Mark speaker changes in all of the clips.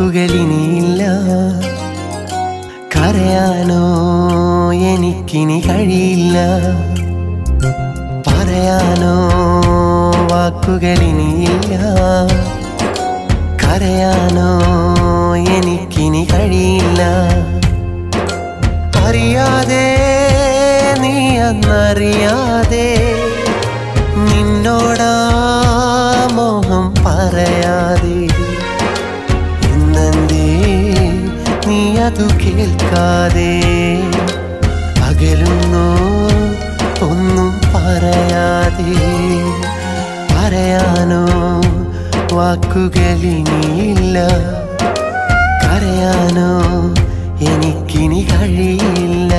Speaker 1: വാക്കുകളിനിയില്ല കരയാനോ എനിക്കിനി കഴിയില്ല പറയാനോ വാക്കുകളിനിയില്ല കരയാനോ എനിക്കിനി കഴിയില്ല അറിയാതെ നീ അന്നറിയാതെ നിന്നോടാ മോഹം പറയാതെ ഇന്നെന്തേ നീ അതു കേൾക്കാതെ അകലുന്നു ഒന്നും പറയാതെ പറയാനോ വാക്കുകളിനിയില്ല കരയാനോ എനിക്കിനി കഴിയില്ല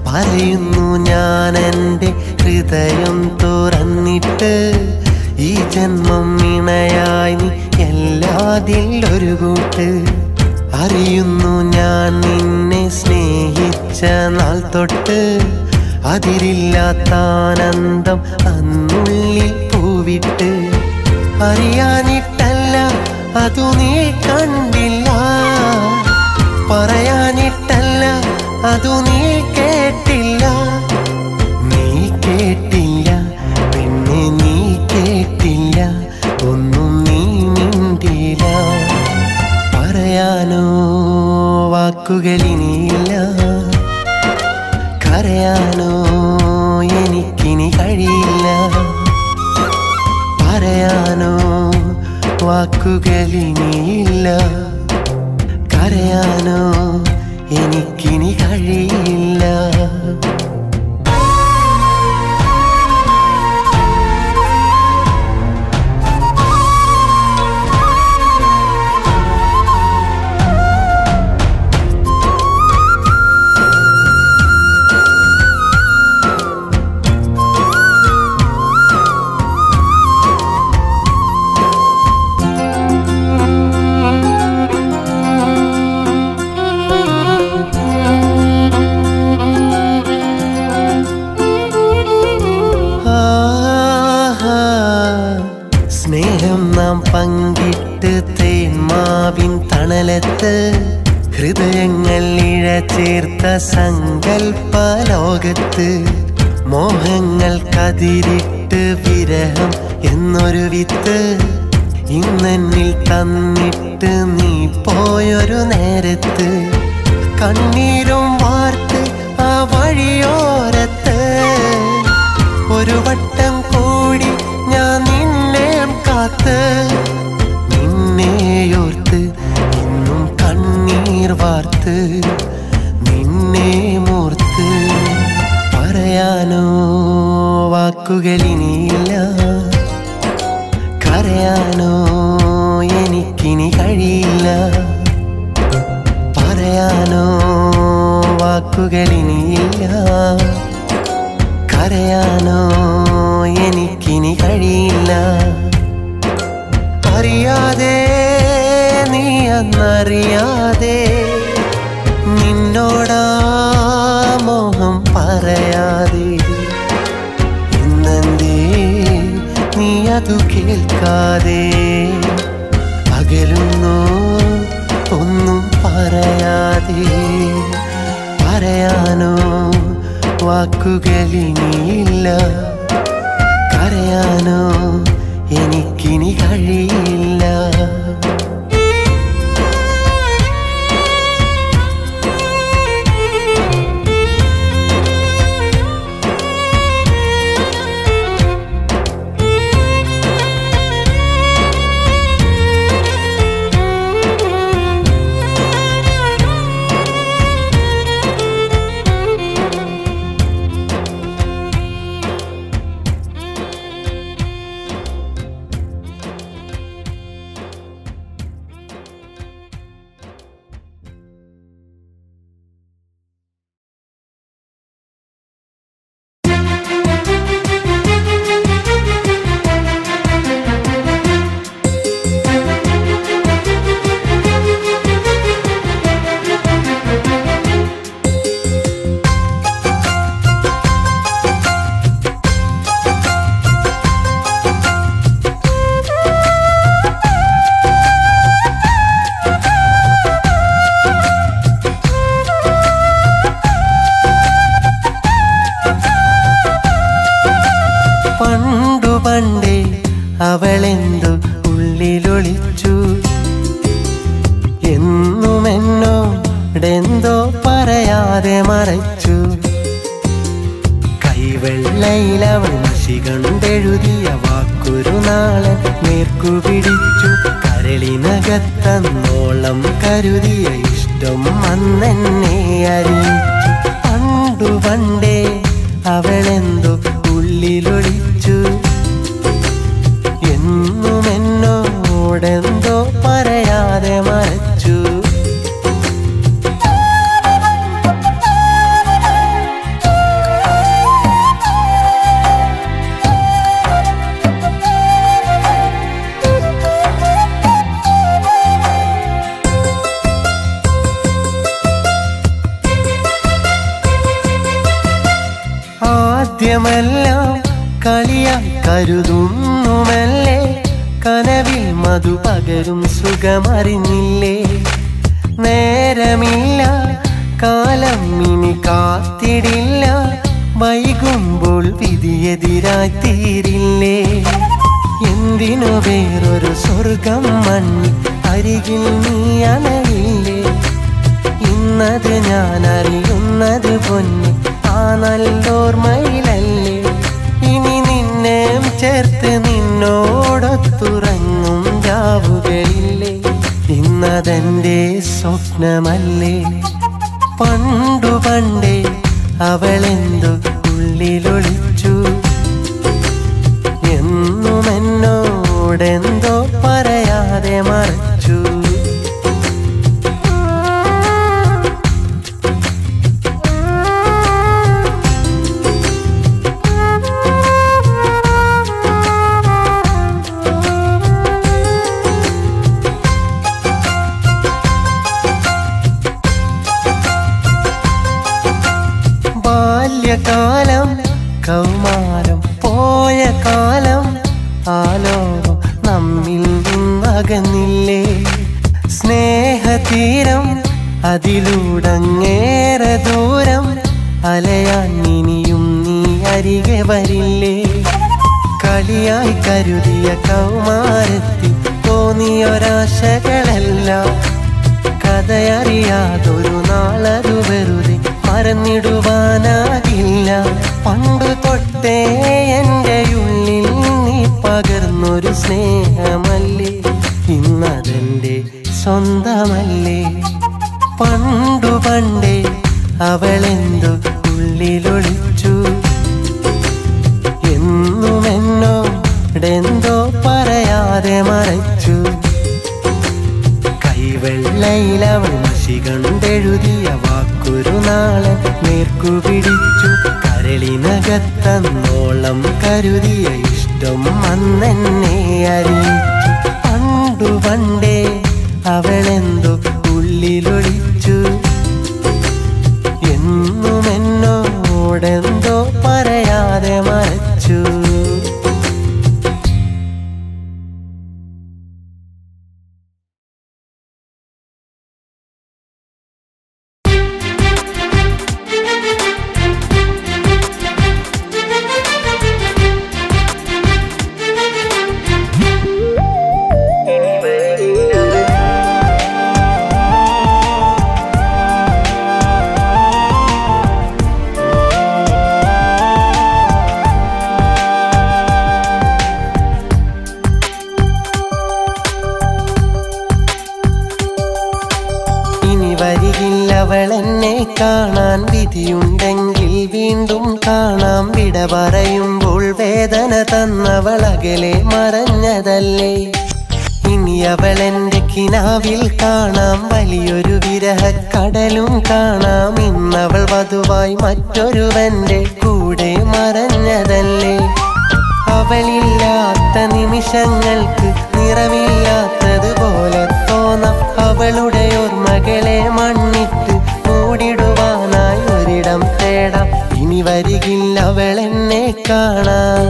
Speaker 1: പറയുന്നു ഞാൻ എൻ്റെ ഹൃദയം തുറന്നിട്ട് ഈ ജന്മം ഇണയായി നീ എല്ലാതിലൊരു കൂട്ട് അറിയുന്നു ഞാൻ നിന്നെ സ്നേഹിച്ച നാൾ തൊട്ട് അതിരില്ലാത്ത ആനന്ദം അന്നുള്ളിൽ പൂവിട്ട് അറിയാനിട്ടല്ല അതു നീ കണ്ടില്ല പറയാനിട്ടല്ല അതു നീ കേട്ടില്ല നീ കേട്ടില്ല പിന്നെ നീ കേട്ടില്ല ഒന്നും നീ മിണ്ടില്ല പറയാനോ വാക്കുകളിനിയില്ല കരയാനോ എനിക്കിനി കഴിയില്ല പറയാനോ വാക്കുകളിനിയില്ല കരയാനോ എനിക്കിനി കഴിയില്ല സ്നേഹം നാം പങ്കിട്ട് തേന്മാവിൻ തണലത്ത് ഹൃദയങ്ങൾ ഇഴ ചേർത്ത സങ്കൽപ്പ ലോകത്ത് മോഹങ്ങൾ കതിരിട്ട് വിരഹം എന്നൊരു വിത്ത് ഇന്നെന്നിൽ തന്നിട്ട് നീ പോയൊരു നേരത്ത് കണ്ണീരും വാർത്ത് ആ വഴിയോരത്ത് ഒരു വട്ടം കൂടി ഞാൻ നിന്നെ കാത്ത് നിന്നെയോർത്ത് ഇന്നും കണ്ണീർ വാർത്ത് നിന്നെ മൂർത്ത് പറയാനോ വാക്കുകളിനിയില്ല കരയാനോ എനിക്കിനി കഴിയില്ല പറയാനോ വാക്കുകളിനിയില്ല കരയാനോ എനിക്കിനി കഴിയില്ല അറിയാതെ നീ അന്നറിയാതെ നിന്നോടാ മോഹം പറയാതെ ഇന്നെന്തേ നീ അതു കേൾക്കാതെ അകലുന്നു ഒന്നും പറയാതെ പറയാനോ വാക്കുകളിനിയില്ല കരയാനോ എനിക്കിനി കഴിയില്ല പണ്ടു പണ്ടേ അവളെന്തു ഉള്ളിലൊളിച്ചു, എന്നുമെന്നോടെന്തോ പറയാതെ മറച്ചു. കൈവെള്ളയിലവൾ മഷി കണ്ടെഴുതിയ വാക്കൊരു നാളെ നേർക്കു പിടിച്ചു. കരളിനകത്തന്നോളം കരുതിയ ഇഷ്ടം അന്നെന്നെ അറിയിച്ചു. പണ്ടു പണ്ടേ അവളെന്തോ ഉള്ളിലൊളിച്ചു, എന്നുമെന്നോടെന്തോ പറയാതെ മറച്ചു. ആദ്യമെല്ലാം കളിയായി കരുതുന്നുമല്ലേ, കനവിൽ മധു പകരും സുഖമറിഞ്ഞില്ലേ. നേരമില്ല, കാലം ഇനി കാത്തിടില്ല, വൈകുമ്പോൾ വിധിയെതിരായി തീരില്ലേ. എന്തിനു വേറൊരു സ്വർഗം മണ്ണി അരികിൽ നീ അണയില്ലേ. ഇന്നത് ഞാൻ അറിയുന്നത് പൊന്നി ആ നല്ലോർമ്മയിലല്ലേ. ഇനി നിന്നെ ചേർത്ത് നിന്നോടൊത്തുറങ്ങും രാവുകളില്ലേ. ഇന്നതെന്റെ സ്വപ്നമല്ലേ. പണ്ടു പണ്ടേ അവളെന്തു ഉള്ളിലൊളിച്ചു, എന്നുമെന്നോടെന്തോ പറയാതെ മറച്ചു. കാലം കൗമാരം പോയ കാലം, ആലോകം നമ്മിൽ നിന്നകന്നില്ലേ. സ്നേഹതീരം അതിലൂടങ്ങേറെ ദൂരം, അലയാൻ ഇനിയും നീ അരികെ വരില്ലേ. കളിയായി കരുതിയ കൗമാരത്തിൽ തോന്നിയൊരാശകളെല്ലാം കഥയറിയാതൊരു നാളതു വെറുതെ മറന്നിടുവാനാകില്ല. പണ്ടു തൊട്ടേ എൻ്റെ ഉള്ളിൽ നീ പകർന്നൊരു സ്നേഹമല്ലേ, ഇന്നതെൻ്റെ സ്വന്തമല്ലേ. പണ്ടു പണ്ടേ അവളെന്തു ഉള്ളിലൊളിച്ചു, എന്നുമെന്നോടെന്തോ പറയാതെ മറച്ചു. കൈവെള്ളയിലവൾ മഷി കണ്ടെഴുതിയ വാക്കൊരു നാളെ നേർക്കു പിടിച്ചു. കരളിനകത്തന്നോളം കരുതിയ ഇഷ്ടം അന്നെന്നെ അറിയിച്ചു. പണ്ടു പണ്ടേ അവളെന്തോ ഉള്ളിലൊളിച്ചു, എന്നുമെന്നോടെന്തോ പറയാതെ മറച്ചു. അവളെന്നെ കാണാൻ വിധിയുണ്ടെങ്കിൽ വീണ്ടും കാണാം. വിട പറയുമ്പോൾ വേദന തന്നവളകലെ മറഞ്ഞതല്ലേ. ഇനി അവളെന്റെ കിനാവിൽ കാണാം, വലിയൊരു വിരഹക്കടലും കാണാം. ഇന്നവൾ വധുവായി മറ്റൊരുവന്റെ കൂടെ മറഞ്ഞതല്ലേ. അവളില്ലാത്ത നിമിഷങ്ങൾക്ക് നിറമില്ലാത്തതുപോലെ തോന്നാം. അവളുടെ ഓർമ്മകളെ മണ്ണിട്ട് മൂടിടുവാനായി ഒരിടം തേടാം. ഇനി വരികില്ല അവളെന്നെ കാണാൻ,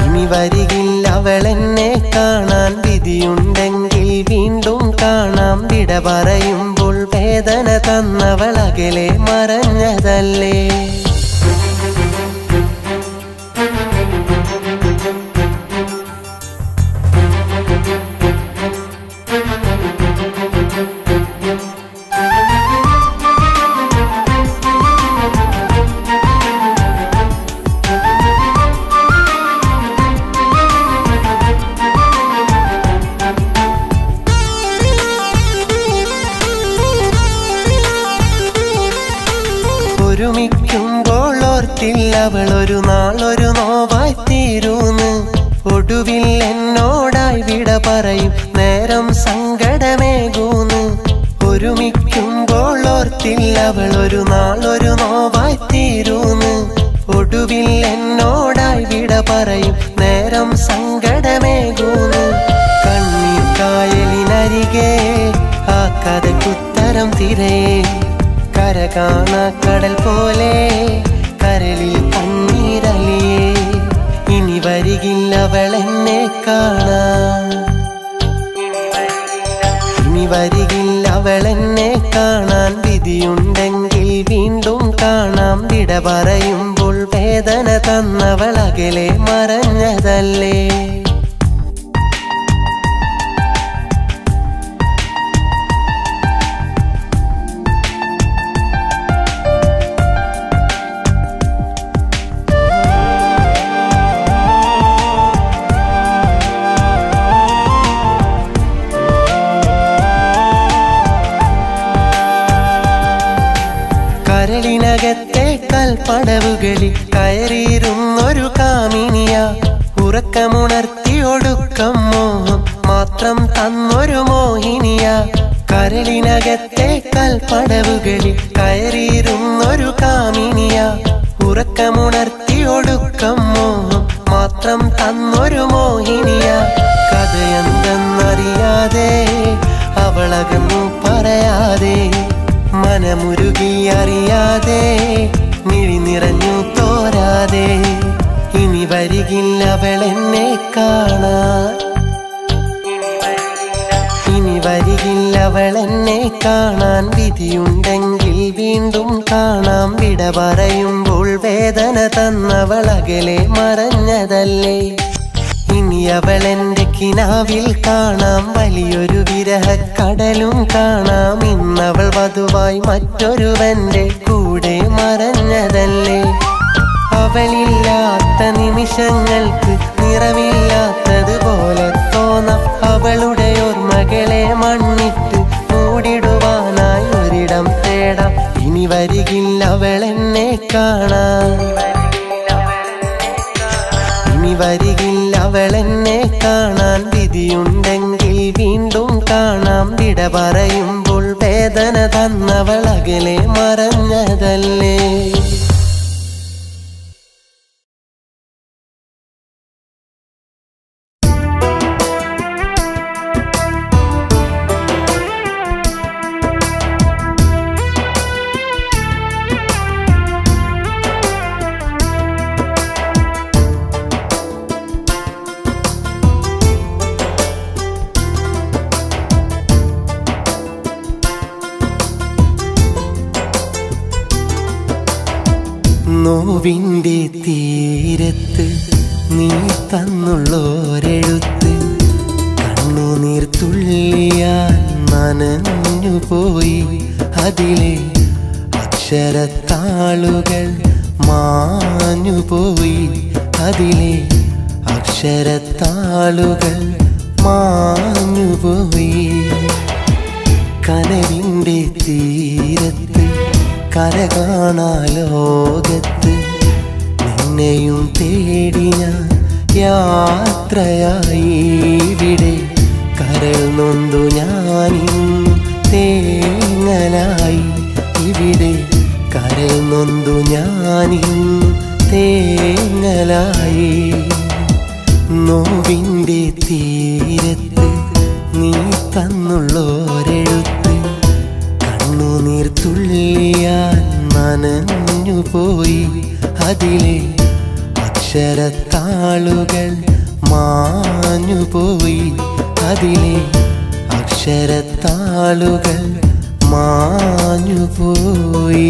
Speaker 1: ഇനി വരികില്ല അവളെന്നെ കാണാൻ. വിധിയുണ്ടെങ്കിൽ വീണ്ടും കാണാം. വിട പറയുമ്പോൾ വേദന തന്നവളകലെ മറഞ്ഞതല്ലേ. അവളൊരു നാളൊരു നോവായി തീരൂന്ന് ഒടുവിൽ എന്നോടായി വിട പറയും നേരം സങ്കടമേകൂന്ന് ഒരുമിക്കുമ്പോൾ ഓർത്തില്ല അവളൊരു നാളൊരു നോവായി തീരൂന്ന് ഒടുവിൽ എന്നോടായി വിട പറയും നേരം സങ്കടമേകൂന്ന് കണ്ണീർ കായലിനരികെ ആ കഥക്കുത്തരം തിരയേ കര കാണാ കടൽ പോലെ കരളിൽ കണ്ണീരലിയേ ഇനി വരികില്ല അവളെന്നെ കാണാൻ ഇനി വരികില്ല അവളെന്നെ കാണാൻ വിധിയുണ്ടെങ്കിൽ വീണ്ടും കാണാം വിട പറയുമ്പോൾ വേദന തന്നവൾ അകലെ മറഞ്ഞതല്ലേ കരളിനകത്തെ കൽപ്പടവുകളിൽ കയറിയിരുന്നൊരു കാമിനിയ ഉറക്കമുണർത്തി ഒടുക്കം മോഹം മാത്രം തന്നൊരു മോഹിനിയ കരളിനകത്തെ കൽപ്പടവുകളിൽ കയറിയിരുന്നൊരു കാമിനിയ ഉറക്കമുണർത്തി ഒടുക്കം മോഹം മാത്രം തന്നൊരു മോഹിനിയ കഥയെന്തെന്നറിയാതെ അവളകന്നു പറയാതെ മനമുരുകി അറിയാതെ മിഴി നിറഞ്ഞു തോരാതെ ഇനി വരികില്ല അവളെന്നെ കാണാൻ ഇനി വരികില്ല അവളെന്നെ കാണാൻ വിധിയുണ്ടെങ്കിൽ വീണ്ടും കാണാം വിട പറയുമ്പോൾ വേദന തന്നവൾ അകലെ മറഞ്ഞതല്ലേ ഇനി അവളെന്റെ കിനാവിൽ കാണാം വലിയൊരു വിരഹക്കടലും കാണാം ഇന്നവൾ വധുവായി മറ്റൊരുവന്റെ കൂടെ മറഞ്ഞതല്ലേ അവളില്ലാത്ത നിമിഷങ്ങൾക്ക് നിറമില്ലാത്തതുപോലെ തോന്നാം അവളുടെ ഓർമ്മകളെ മണ്ണിട്ട് മൂടിടുവാനായി ഒരിടം തേടാം ഇനി വരികില്ല അവളെന്നെ കാണാൻ ഇനി വരികില്ല അവളെന്നെ കാണാൻ വിധിയുണ്ടെങ്കിൽ വീണ്ടും കാണാം വിട പറയുമ്പോൾ വേദന തന്നവൾ അകലെ മറഞ്ഞതല്ലേ നോവിൻ്റെ തീരത്ത് നീ തന്നുള്ളോരെഴുത്ത് കണ്ണുനീർ തുള്ളിയാൽ നനഞ്ഞുപോയി അതിലെ അക്ഷരത്താളുകൾ മാഞ്ഞുപോയി അതിലെ അക്ഷരത്താളുകൾ മാഞ്ഞുപോയി കനവിൻ്റെ തീരത്ത് കര കാണാ ലോകത്ത് നിന്നെയും തേടി ഞാൻ യാത്രയായി ഇവിടെ കരൾ നൊന്തു ഞാനിന്നും തേങ്ങലായി ഇവിടെ കരൾ നൊന്തു ഞാനിന്നും തേങ്ങലായി നോവിൻ്റെ തീരത്ത് നീ തന്നുള്ളോരെഴുത്ത് കണ്ണുനീർ തുള്ളിയാൽ നനഞ്ഞുപോയി അതിലെ അക്ഷരത്താളുകൾ മാഞ്ഞുപോയി അതിലെ അക്ഷരത്താളുകൾ മാഞ്ഞുപോയി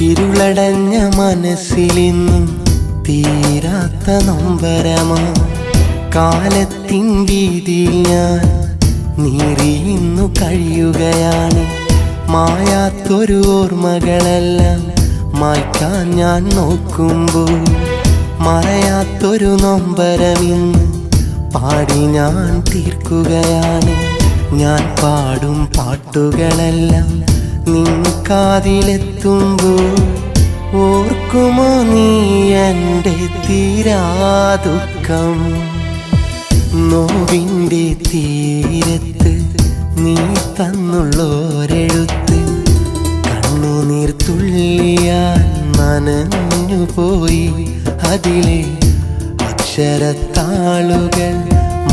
Speaker 1: ഇരുളടഞ്ഞ മനസ്സിലിന്നും തീരാത്ത നൊമ്പരമാ കാലത്തിൻ വീതിയിൽ ഞാൻ നീറിയിന്നു കഴിയുകയാണ്. മായാത്തൊരു ഓർമ്മകളെല്ലാം മായ്ക്കാൻ ഞാൻ നോക്കുമ്പോൾ മറയാത്തൊരു നൊമ്പരമിന്ന് പാടി ഞാൻ തീർക്കുകയാണ്. ഞാൻ പാടും പാട്ടുകളെല്ലാം നിൻ കാതിലെത്തുമ്പോൾ ഓർക്കുമോ നീ എൻ്റെ തീരാദുഃഖം? നോവിൻ്റെ തീരത്ത് നീ തന്നുള്ളോരെഴുത്ത് കണ്ണുനീർ തുള്ളിയാൽ നനഞ്ഞുപോയി. അതിലെ അക്ഷരത്താളുകൾ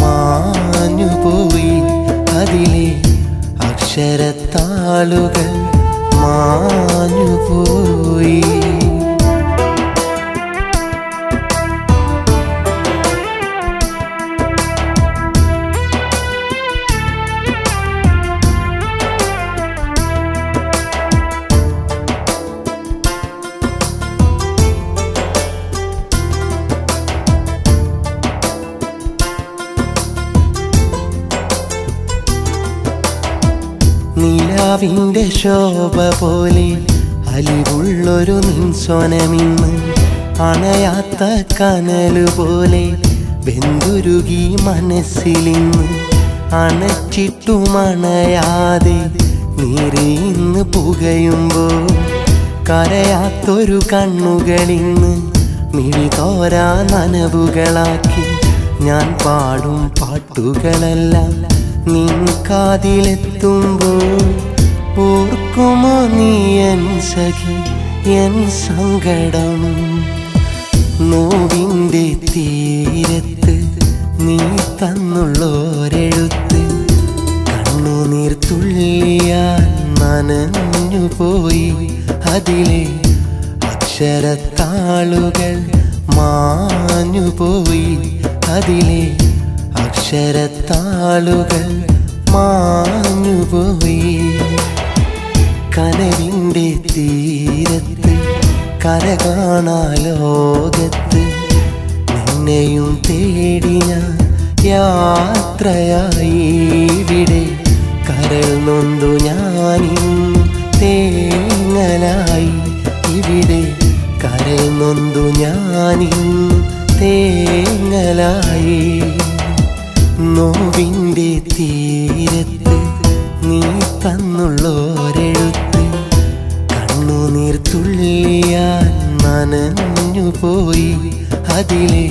Speaker 1: മാഞ്ഞുപോയി. അതിലെ അക്ഷരത്താളുകൾ മാഞ്ഞുപോയി. നിലാവിൻ്റെ ശോഭ പോലെ അലിവുള്ളൊരു നിൻസ്വനമിന്ന് അണയാത്ത കനലുപോലെ വെന്തുരുകി മനസ്സിലിന്ന്. അണച്ചിട്ടുമണയാതെ നീറിയിന്ന് പുകയുമ്പോൾ കരയാത്തൊരു കണ്ണുകളിന്ന് മിഴി തോരാ നനവുകളാക്കി. ഞാൻ പാടും പാട്ടുകളെല്ലാം നിൻ കാതിലെത്തുമ്പോൾ ഓർക്കുമോ നീ എൻ സഖി എൻ സങ്കടം? നോവിൻ്റെ തീരത്ത് നീ തന്നുള്ളോരെഴുത്ത് കണ്ണുനീർ തുള്ളിയാൽ നനഞ്ഞുപോയി. അതിലെ അക്ഷരത്താളുകൾ മാഞ്ഞുപോയി. അതിലെ അക്ഷരത്താളുകൾ മാഞ്ഞുപോയി. കനവിൻ്റെ തീരത്ത് കര കാണാ ലോകത്ത് നിന്നെയും തേടി ഞാൻ യാത്രയായി. ഇവിടെ കരൾ നൊന്തു ഞാനിന്നും തേങ്ങലായി. ഇവിടെ കരൾ നൊന്തു ഞാനിന്നും തേങ്ങലായി. നോവിൻ്റെ തീരത്ത് നീ തന്നുള്ളോരെഴുത്ത് കണ്ണുനീർ തുള്ളിയാൽ നനഞ്ഞുപോയി. അതിലെ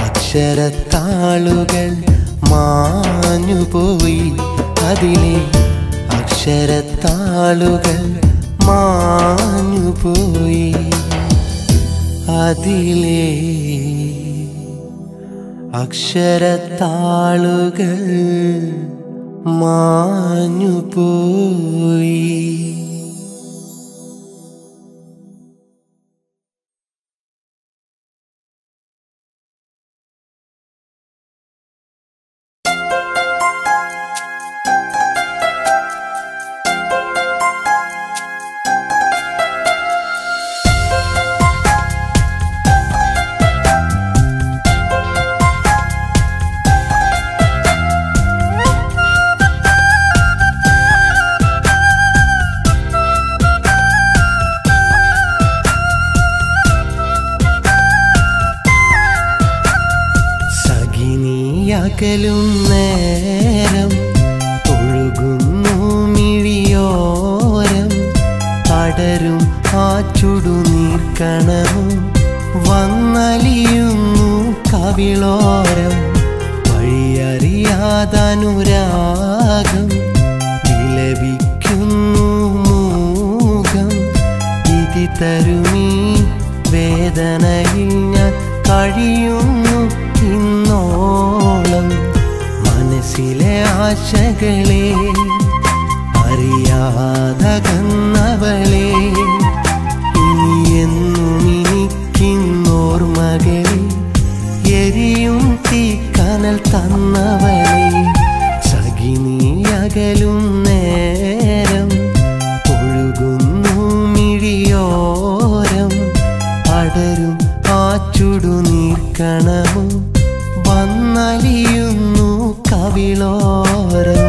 Speaker 1: അക്ഷരത്താളുകൾ മാഞ്ഞുപോയി. അതിലെ അക്ഷരത്താളുകൾ മാഞ്ഞുപോയി. അതിലെ അക്ഷരത്താളുകൾ മാഞ്ഞുപോയി. അകലും നേരം ഒഴുകുന്നു മിഴിയോരം പടരും ആ ചുടുനീർക്കണവും വന്നലിയുന്നു കവിളോരം. വഴിയറിയാതനുരാഗം വിലപിക്കുന്നു മൂകം. ഇതി തരുമീ വേദനയിൽ ഞാൻ കഴിയുന്നു ഇന്നോളം. മനസ്സിലെ ആശകളെ അറിയാതകന്നവളെ ഇനിയെന്നും എനിക്കിന്നോർമകളെ എരിയും തീക്കനൽ തന്നവളെ. സഖിനി അകലും നേരം ഒഴുകുന്നു മിഴിയോരം പടരും ആ ചുടുനീർക്കണവും വന്ന കവിളോരം.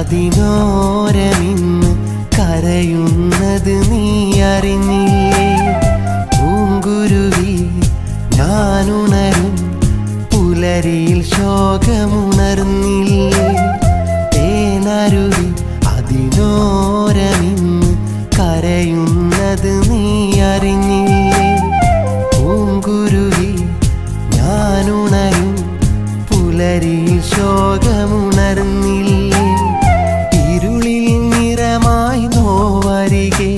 Speaker 1: അതിനോരമിന്ന് കരയുന്നത് നീ അറിഞ്ഞില്ലേ? പൂങ്കുരുവി ഞാനുണരും പുലരിയിൽ ശോകമുണർന്നില്ലേ? തേനരുവി അതിനോരമിന്ന് കരയുന്നത് നീ അറിഞ്ഞില്ലേ? പൂങ്കുരുവി ഞാനുണരും പുലരിയിൽ ശോകമുണർന്നില്ലേ? ഇരുളിൽ നിറമായി നോവരികെ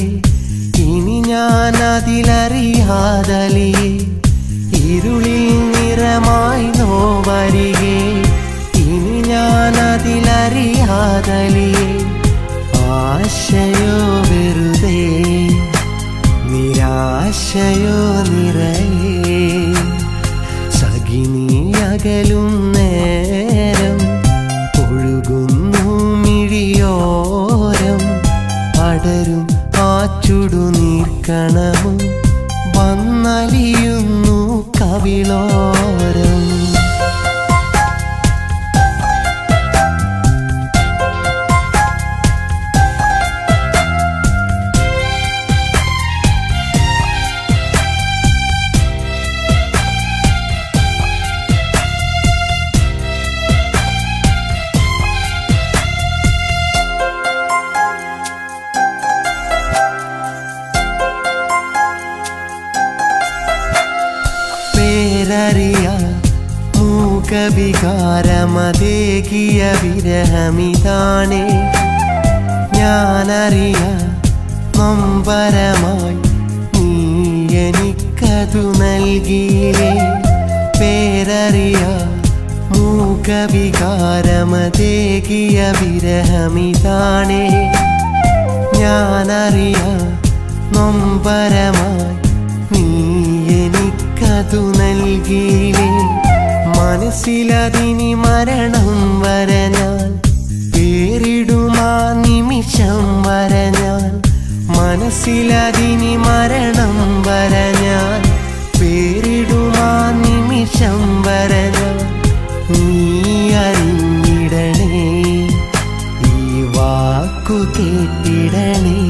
Speaker 1: ഇനി ഞാൻ അതിലറിയാതലിയേ. ഇരുളിൽ നിറമായി നോവരികെ ഇനി ഞാൻ അതിലറിയാതലിയേ. ആശയോ വെറുതെ നിരാശയോ നിറയേ. സഖിനി അകലും നേരം ഒഴുകുന്നു മിഴിയോരം. അടരും ആ ചുടുനീർക്കണവും വന്നലിയുന്നു കവിളോരം. മൂകവികാരമതേകിയ വിരഹമിതാണേ. ഞാനറിയാ നൊമ്പരമായി നീ എനിക്കതു നൽകിയില്ലേ. പേരറിയാ മൂകവികാരമതേകിയ വിരഹമിതാണേ. ഞാനറിയാ നൊമ്പരമായി നീ എനിക്കതു നൽകിയില്ലേ. മനസ്സിലതിനി മരണം വരെ ഞാൻ പേരിടുമാ നിമിഷം വരെ ഞാൻ. മനസ്സിലതിനി മരണം വരെ ഞാൻ പേരിടുമാ നിമിഷം വരെ ഞാൻ. നീ അറിഞ്ഞിടണേ, ഈ വാക്കു കേട്ടിടണേ.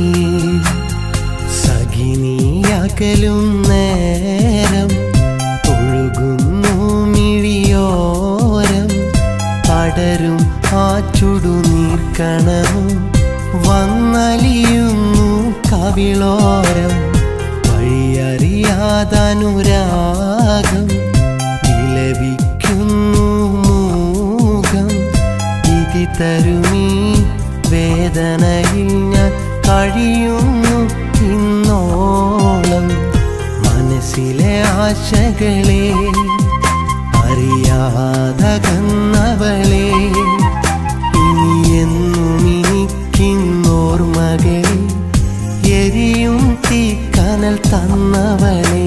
Speaker 1: സഖിനി അകലും നേരം ഒഴുകുന്നു മിഴിയോരം. അടരും ആ ചുടുനീർക്കണവും വന്നലിയുന്നു കവിളോരം. വഴിയറിയാതനുരാഗം വിലപിക്കുന്നു മൂകം. വിധി തരുമീ വേദനയിൽ ഞാൻ കഴിയുന്നു ഇന്നോളം. മനസ്സിലെ ആശകളെ അറിയാതകന്നവളെ ഇനി എന്നും എനിക്കിന്നോർമകളെ എരിയും തീക്കനൽ തന്നവളെ.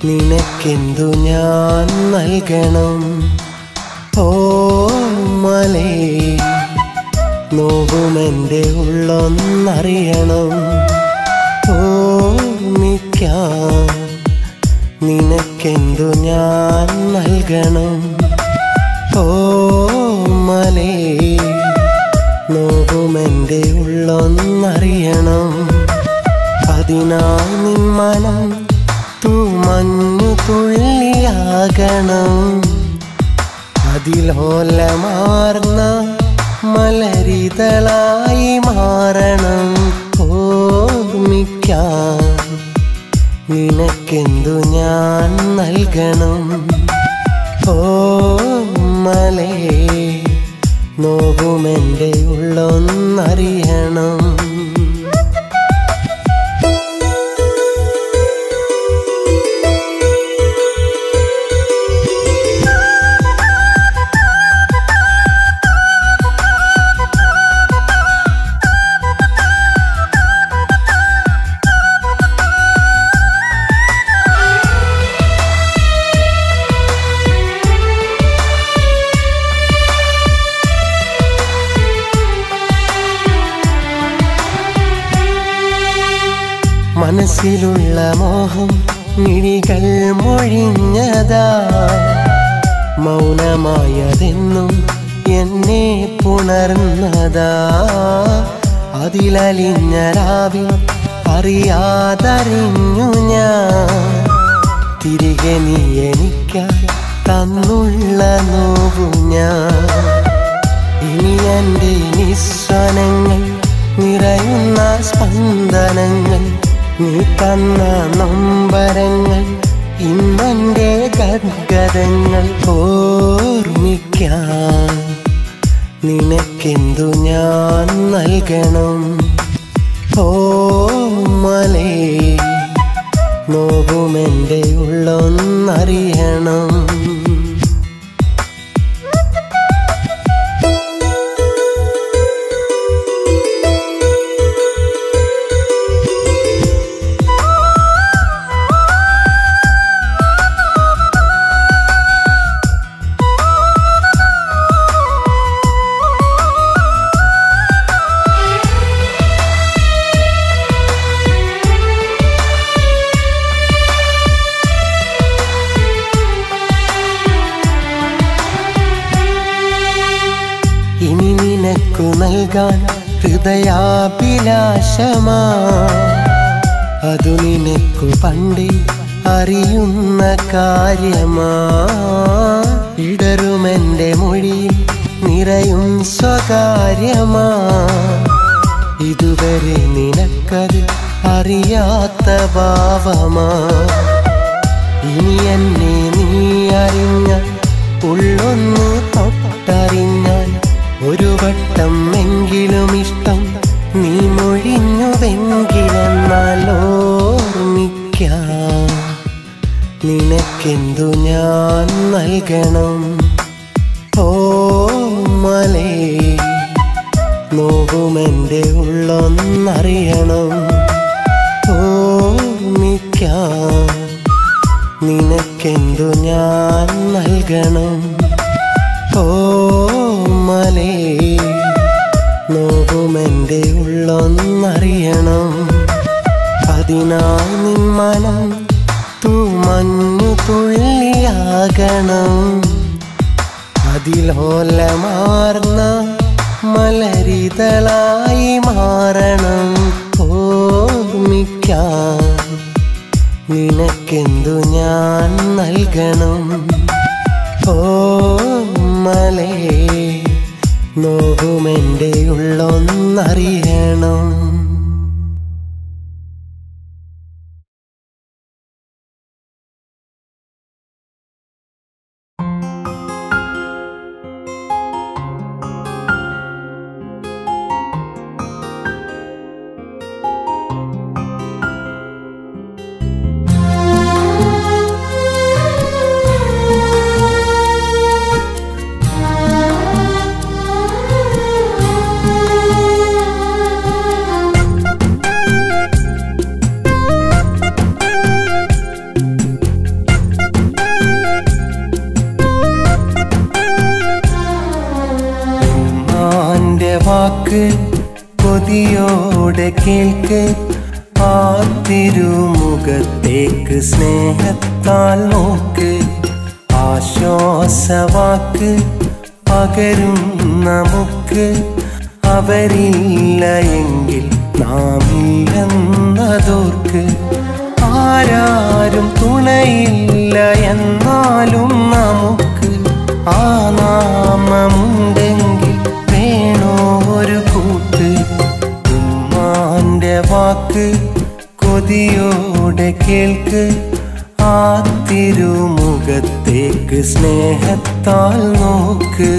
Speaker 1: നിനക്കെന്തു ഞാൻ നൽകണം? ഓ മലേ നോവുമെൻ്റെ ഉള്ളൊന്നറിയണം. ഓർമ്മിക്കാൻ നിനക്കെന്തു ഞാൻ നൽകണം. ഓമലേ നോവുമെൻ്റെ ഉള്ളൊന്നറിയണം. അതിനായി നിൻ മനം തൂമഞ്ഞു തുള്ളിയാകണം. അതിലോലമാർന്ന മലരിതളായി മാറണം. ഓർമ്മിക്കാൻ നിനക്കെന്തു ഞാൻ നൽകണം. ഓമലേ നോവുമെൻ്റെ ഉള്ളൊന്നറിയണം. മനസ്സിലുള്ള മോഹം മിഴികൾ മൊഴിഞ്ഞതാ. മൗനമായതെന്നും എന്നെ പുണർന്നതാ. അതിലലിഞ്ഞ രാവിൽ അറിയാതറിഞ്ഞു ഞാൻ. തിരികെ നീ എനിക്കായി തന്നുള്ള നോവു ഞാൻ. ഇനി എൻ്റെ നിസ്വനങ്ങൾ നിറയുന്ന സ്പന്ദനങ്ങൾ, നീ തന്ന നൊമ്പരങ്ങൾ, ഇന്നെൻ്റെ ഗദ്ഗതങ്ങൾ. ഓർമ്മിക്കാൻ നിനക്കെന്തു ഞാൻ നൽകണം. ഓമലേ നോവുമെൻ്റെ ഉള്ളൊന്നറിയണം. ഇനി നിനക്കു നൽകാൻ ഹൃദയാഭിലാഷമാ. അതു നിനക്കു പണ്ടേ അറിയുന്ന കാര്യമാ. ഇടറുമെൻ്റെ മൊഴിയിൽ നിറയും സ്വകാര്യമാ. ഇതുവരെ നിനക്കത് അറിയാത്ത ഭാവമാ. ഇനി എന്നെ നീ അറിഞ്ഞാൽ, ഉള്ളൊന്ന് തൊട്ടറിഞ്ഞാൽ, ഒരു വട്ടം എങ്കിലും ഇഷ്ടം നീ മൊഴിഞ്ഞുവെങ്കിലെന്നാൽ ഓർമ്മിക്കാൻ നിനക്കെന്തു ഞാൻ നൽകണം. ഓമലേ നോവുമെൻ്റെ ഉള്ളൊന്നറിയണം. ഓർമ്മിക്കാൻ നിനക്കെന്തു ഞാൻ നൽകണം. ഓമലേ നോവുമെൻ്റെ ഉള്ളൊന്നറിയണം. അതിനായി നിൻ മനം തൂമഞ്ഞു തുള്ളിയാകണം. അതിലോലമാർന്ന മലരിതളായി മാറണം. ഓർമ്മിക്കാൻ നിനക്കെന്തു ഞാൻ നൽകണം. ഓമലേ നോവുമെൻ്റെ ഉള്ളൊന്നറിയണം. വാക്ക് കൊതിയോടെ കേൾക്ക്, ആ തിരുമുഖത്തേക്ക് സ്നേഹത്താൽ നോക്ക്. ആശ്വാസവാക്ക് പകരും നമുക്ക്, അവരില്ല എങ്കിൽ നാം ഇല്ലെന്നതോർക്ക്. ആരാരും തുണയില്ല എന്നാലും നമുക്ക് ആ നാമമുണ്ടെങ്കിൽ വേണോ ഒരു കൂട്ട്. ഉമ്മാന്റെ വാക്ക് കൊതിയോടെ കേൾക്ക്, ആ തിരുമുഖത്തേക്ക് സ്നേഹത്താൽ നോക്ക്.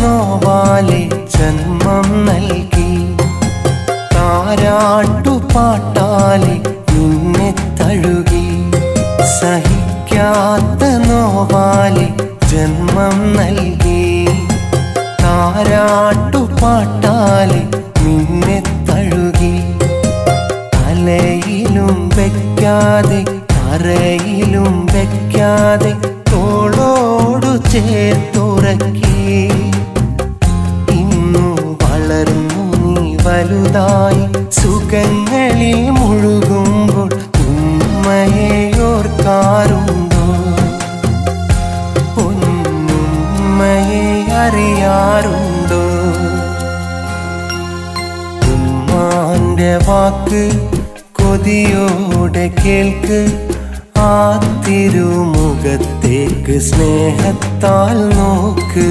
Speaker 1: നോവാലെ ജന്മം നൽകി, താരാട്ടുപാട്ടാലെ നിന്നെ തഴുകി. സഹിക്കാത്ത നോവാലെ ജന്മം നൽകി, താരാട്ടുപാട്ടാലെ നിന്നെ തഴുകി. തലയിലും വെക്കാതെ തറയിലും വെക്കാതെ തോളോടു ചേർത്തുറക്കി. ഇന്നു വളർന്നു നീ വലുതായി സുഖങ്ങളിൽ മുഴുകുമ്പോൾ ഉമ്മയെ ഓർക്കാറുണ്ടോ? പൊന്നുമ്മയെ അറിയാറുണ്ടോ? ഉമ്മാന്റെ വാക്ക് കൊതിയോടെ കേൾക്ക്, ആ തിരുമുഖത്തേക്ക് സ്നേഹത്താൽ നോക്ക്.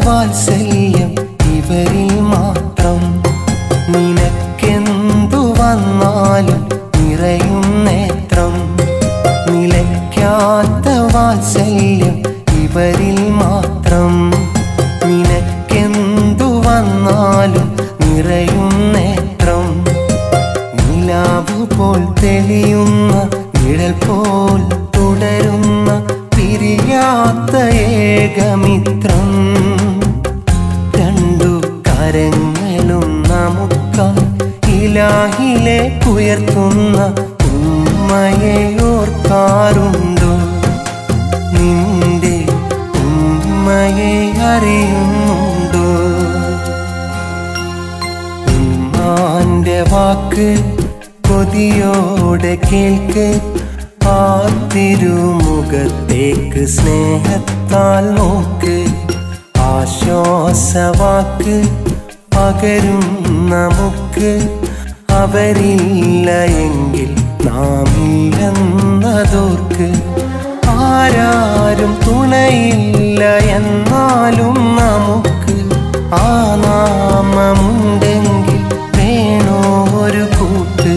Speaker 1: വാത്സല്യം ഇവരിൽ മാത്രം, നിനക്കെന്തു വന്നാലും നിറയും നേത്രം. നിലയ്ക്കാത്ത വാത്സല്യം ഇവരിൽ മാത്രം, നിനക്കെന്തു വന്നാലും നിറയും നേത്രം. നിലാവ് പോൽ തെളിയുന്ന നിഴൽ പോൽ തുടരുന്ന പിരിയാത്ത ഏകമിത്രം. രണ്ടു കരങ്ങളും നമുക്കായി ഇലാഹിലേക്കുയർത്തുന്ന ഉമ്മയെ ഓർക്കാറുണ്ടോ? നിന്റെ ഉമ്മയെ അറിയുന്നുണ്ടോ? ഉമ്മാന്റെ വാക്ക് കൊതിയോടെ കേൾക്ക്, ആ തിരുമുഖത്തേക്ക് സ്നേഹത്താൽ നോക്ക്. ആശ്വാസവാക്ക് പകരും നമുക്ക്, അവരില്ല എങ്കിൽ നാം ഇല്ലെന്നതോർക്ക്. ആരാരും തുണയില്ല എന്നാലും നമുക്ക് ആ നാമമുണ്ടെങ്കിൽ വേണോ ഒരു കൂട്ട്.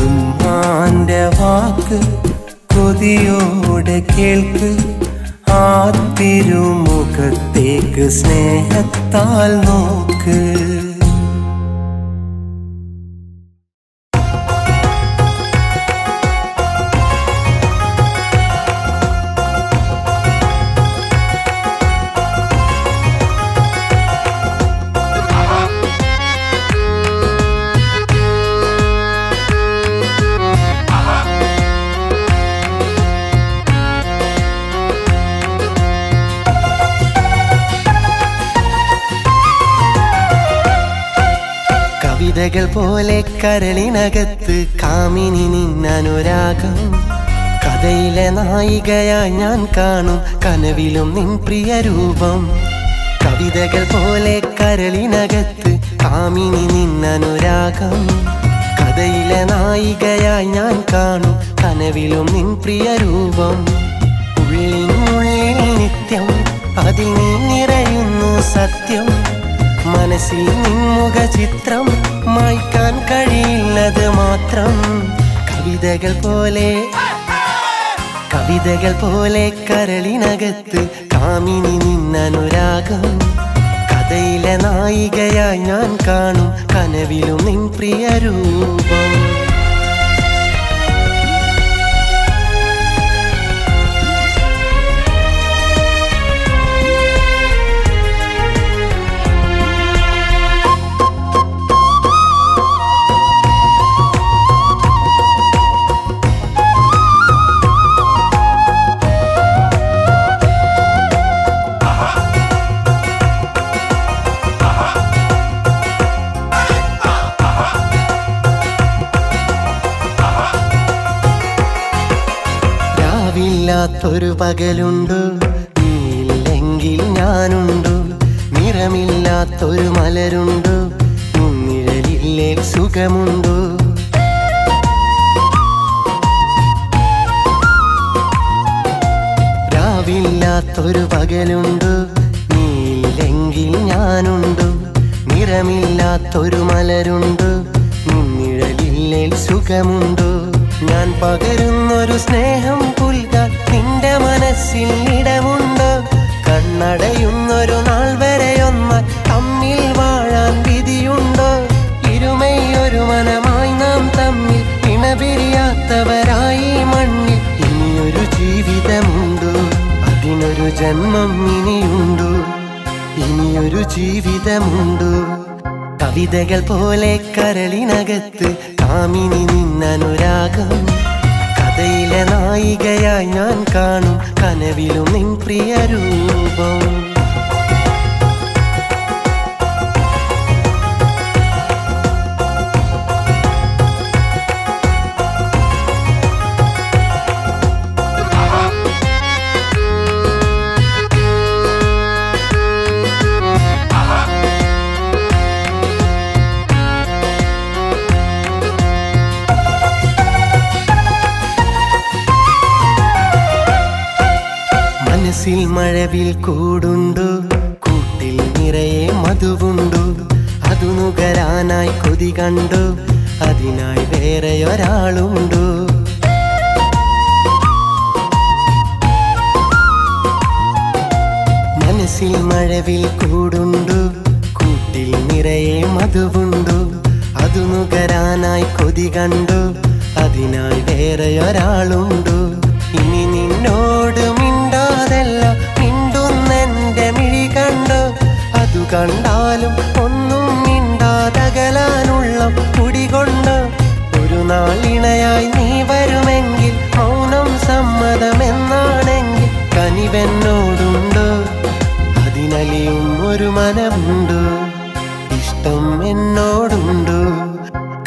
Speaker 1: ഉമ്മാന്റെ വാക്ക് കൊതിയോടെ കേൾക്ക്, ആ തിരുമുഖത്തേക്ക് സ്നേഹത്താൽ നോക്ക്. കവിതകൾ പോലെ കരളിനകത്ത് കാമിനി നിന്നനുരാഗം. കഥയിലെ നായികയായി ഞാൻ കാണും കനവിലും നിൻ പ്രിയ രൂപം. കവിതകൾ പോലെ കരളിനകത്ത് കാമിനി നിന്നനുരാഗം. കഥയിലെ നായികയായി ഞാൻ കാണും കനവിലും നിൻ പ്രിയ രൂപം. ഉള്ളിനുള്ളിൽ നിത്യം അതിൽ നീ നിറയുന്നു സത്യം മനസ്സിൽ നിൻമുഖ ചിത്രം മായ്ക്കാൻ കഴിയില്ലത് മാത്രം കവിതകൾ പോലെ കരളിനകത്ത് കാമിനി നിന്നനുരാഗം കഥയിലെ നായികയായി ഞാൻ കാണും കനവിലും നിൻ പ്രിയ രൂപം ൊരു പകലുണ്ടു നീയില്ലെങ്കിൽ ഞാനുണ്ടു നിറമില്ലാത്തൊരു മലരുണ്ടു നിഴലില്ലേ സുഖമുണ്ടു രാവില്ലാത്തൊരു പകലുണ്ടു നീയില്ലെങ്കിൽ ഞാനുണ്ടു നിറമില്ലാത്തൊരു മലരുണ്ടു നിഴലില്ലേ സുഖമുണ്ടു ഞാൻ പകരുന്നൊരു സ്നേഹം പുൽകാൻ നിന്റെ മനസ്സിൽ ഇടമുണ്ടോ കണ്ണടയുന്നൊരു നാൾ വരെയൊന്നാൽ തമ്മിൽ വാഴാൻ വിധിയുണ്ടോ ഇരുമയൊരു മനമായി നാം തമ്മിൽ ഇണപിരിയാത്തവരായി മണ്ണിൽ ഇനിയൊരു ജീവിതമുണ്ടോ അതിനൊരു ജന്മം ഇനിയുണ്ടോ ഇനിയൊരു ജീവിതമുണ്ടോ കവിതകൾ പോലെ കരളിനകത്ത് കാമിനി നിന്നനുരാഗം കഥയിലെ നായികയായി ഞാൻ കാണും കനവിലും നിൻ പ്രിയ രൂപം മനസ്സിൽ മഴവിൽ കൂടുണ്ടു കൂട്ടിൽ നിറയെ മധുവുണ്ടു അതു നുകരാനായി കൊതി കണ്ടു അതിനായി വേറെ ഒരാളുണ്ടു മനസ്സിൽ മഴവിൽ കൂടുണ്ടു കൂട്ടിൽ നിറയെ മധുവുണ്ടു അതു നുകരാനായി കൊതി കണ്ടു അതിനായി വേറെ ഒരാളുണ്ടു ഇനി നിന്നോട് മിണ്ടാതല്ല മിണ്ടുന്നെന്റെ മിഴി കണ്ടു അതു കണ്ടാലും ഒന്നും മിണ്ടാതകലാനുള്ള കുടികൊണ്ട് ഒരു നാളിണയായി നീ വരുമെങ്കിൽ മൗനം സമ്മതമെന്നാണെങ്കിൽ കനിവെന്നോടുണ്ടോ അതിനലിയും ഒരു മനമുണ്ടോ ഇഷ്ടം എന്നോടുണ്ടോ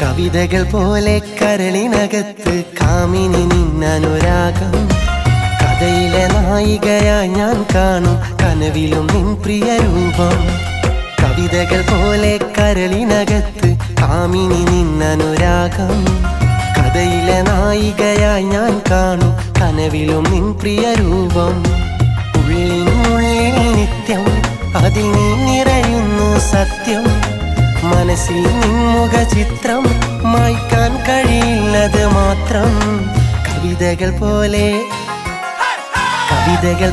Speaker 1: കവിതകൾ പോലെ കരളിനകത്ത് കാമിനി നിന്നനുരാഗം കഥയിലെ നായികയായി ഞാൻ കാണും കനവിലും നിൻ പ്രിയ രൂപം കവിതകൾ പോലെ കരളിനകത്ത് കാമിനി നിന്നനുരാഗം കഥയിലെ നായികയായി ഞാൻ കാണും കനവിലും നിൻ പ്രിയ രൂപം ഉള്ളിനുള്ളിൽ നിത്യം അതിൽ നീ നിറയുന്നു സത്യം മനസ്സിൽ നിൻമുഖ ചിത്രം മായ്ക്കാൻ കഴിയില്ലത് മാത്രം കവിതകൾ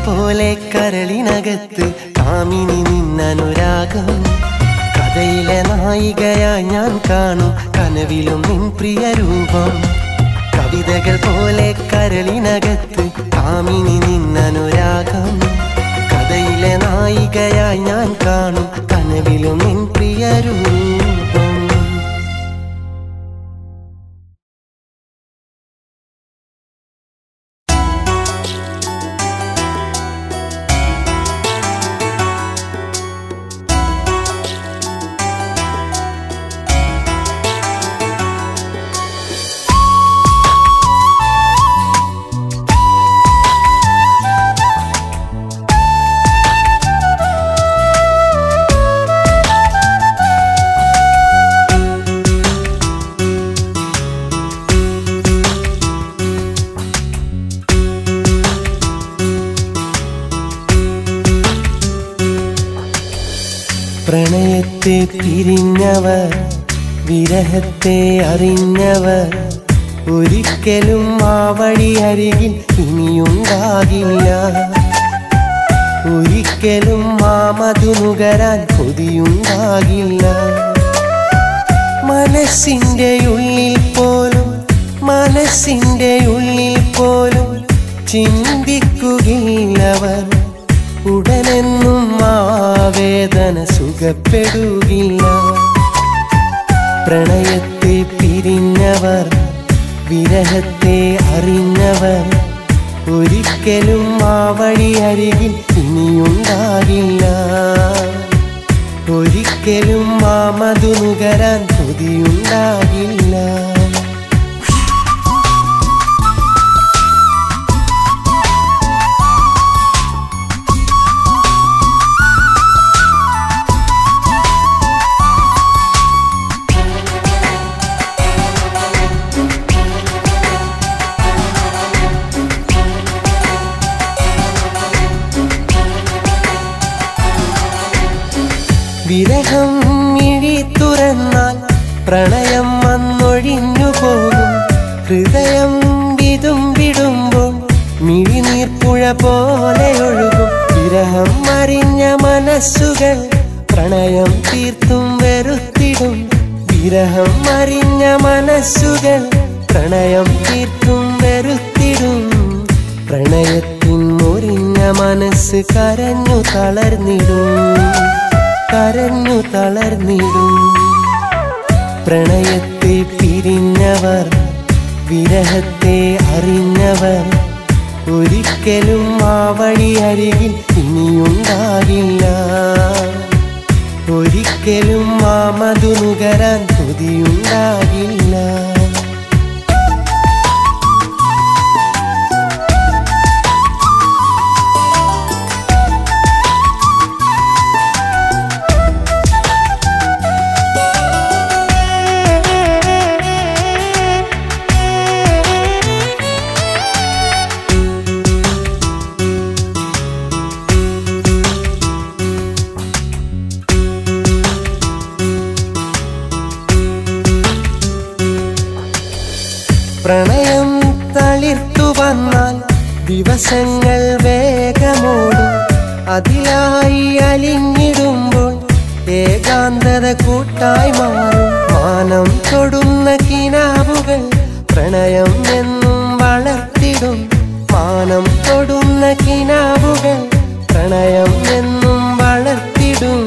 Speaker 1: പോലെ കരളിനകത്ത് കാമിനി നിന്നനുരാഗം കഥയിലെ നായികയായി ഞാൻ കാണും കനവിലും നിൻ പ്രിയ രൂപം കവിതകൾ പോലെ കരളിനകത്ത് കാമിനി നിന്നനുരാഗം കഥയിലെ നായികയായി ഞാൻ കാണും കനവിലും നിൻ പ്രിയ രൂപം പ്രണയത്തെ പിരിഞ്ഞവർ വിരഹത്തെ അറിഞ്ഞവർ ഒരിക്കലും ആ വഴി അരികിൽ ഇനിയുണ്ടാകില്ല. ഒരിക്കലും ആ മധു നുകരാൻ കൊതിയുണ്ടാകില്ല. മനസ്സിൻ്റെ ഉള്ളിൽ പോലും ചിന്തിക്കുകയില്ലവർ. ഉടനെന്നും ആ വേദന സുഖപ്പെടുകില്ല. പ്രണയത്തെ പിരിഞ്ഞവർ വിരഹത്തെ അറിഞ്ഞവർ ഒരിക്കലും ആ വഴി അരികിൽ ഇനിയുണ്ടാകില്ല. ഒരിക്കലും ആ മധു നുകരാൻ കൊതിയുണ്ടാകില്ല. വിരഹം മിഴി തുറന്നാൽ പ്രണയം വന്നൊഴിഞ്ഞു പോകും. ഹൃദയം വിടുമ്പോൾ മിഴിനീർപ്പുഴ പോലെ ഒഴുകും. വിരഹം അറിഞ്ഞ മനസ്സുകൾ പ്രണയം തീർത്തും വെറുത്തിടും. വിരഹം അറിഞ്ഞ മനസ്സുകൾ പ്രണയം തീർത്തും വെറുത്തിടും. പ്രണയത്തിൻ മുറിഞ്ഞ മനസ്സ് കരഞ്ഞു തളർന്നിടും. പ്രണയത്തെ പിരിഞ്ഞവർ വിരഹത്തെ അറിഞ്ഞവർ ഒരിക്കലും ആ വഴി അരികിൽ ഇനിയുണ്ടാകില്ല. ഒരിക്കലും ആ മധു നുകരാൻ കൊതിയുണ്ടാകില്ല. പ്രണയം തളിർത്തു വന്നാൽ ദിവസങ്ങൾ വേഗമോടും. അതിലായി അലിഞ്ഞിടുമ്പോൾ ഏകാന്തത കൂട്ടായി മാറും. മാനം തൊടുന്ന കിനാവുകൾ പ്രണയം എന്നും വളർത്തിടും. മാനം തൊടുന്ന കിനാവുകൾ പ്രണയം എന്നും വളർത്തിടും.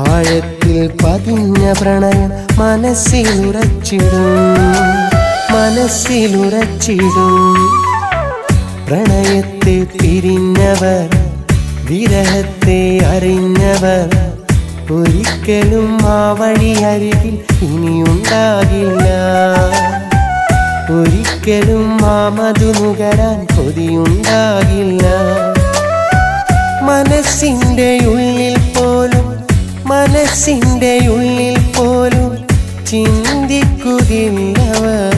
Speaker 1: ആഴത്തിൽ പതിഞ്ഞ പ്രണയം മനസ്സിലുറച്ചിടും. പ്രണയത്തെ പിരിഞ്ഞവർ വിരഹത്തെ അറിഞ്ഞവർ ഒരിക്കലും ആ വഴി അരികിൽ ഇനിയുണ്ടാകില്ല. ഒരിക്കലും ആ മധു നുകരാൻ കൊതിയുണ്ടാകില്ല. മനസ്സിൻ്റെ ഉള്ളിൽ പോലും ചിന്തിക്കുകയില്ലവർ.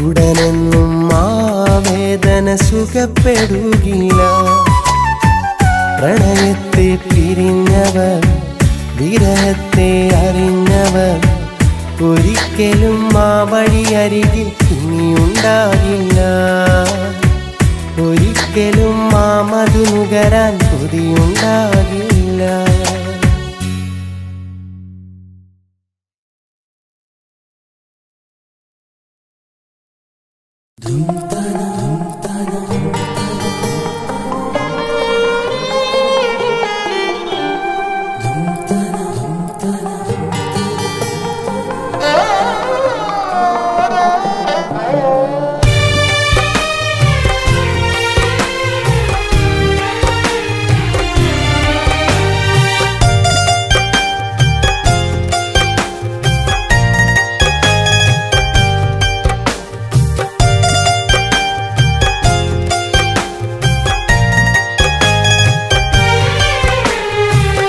Speaker 1: ഉടനെന്നും ആ വേദന സുഖപ്പെടുകില്ല. പ്രണയത്തെ പിരിഞ്ഞവർ വിരഹത്തെ അറിഞ്ഞവർ ഒരിക്കലും ആ വഴി അരികിൽ ഇനിയുണ്ടാകില്ല. ഒരിക്കലും ആ മധു നുകരാൻ കൊതിയുണ്ടാകില്ല.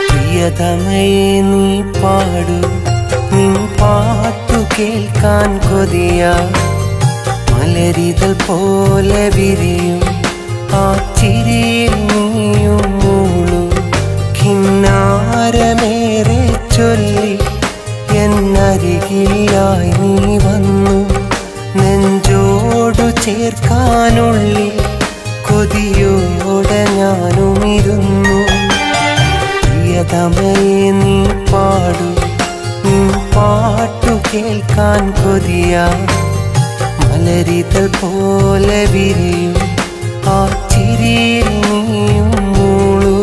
Speaker 1: പ്രിയതമയേ നീ പാടു, നിൻ പാട്ടു കേൾക്കാൻ കൊതിയാ. മലരിതൾ പോലെ വിരിയും ആ ചിരിയിൽ നീയും മൂളും. കിന്നാരമേറെ നീ വന്നു നെഞ്ചോടു ചേർക്കാനുള്ളിൽ കൊതിയോടെ ഞാനുമിരുന്നു പ്രിയതമയെ നീ പാടു നിൻ പാട്ടു കേൾക്കാൻ കൊതിയാ മലരിതൾ പോലെ വിരിയും ആ ചിരിയിൽ നീയും മൂളൂ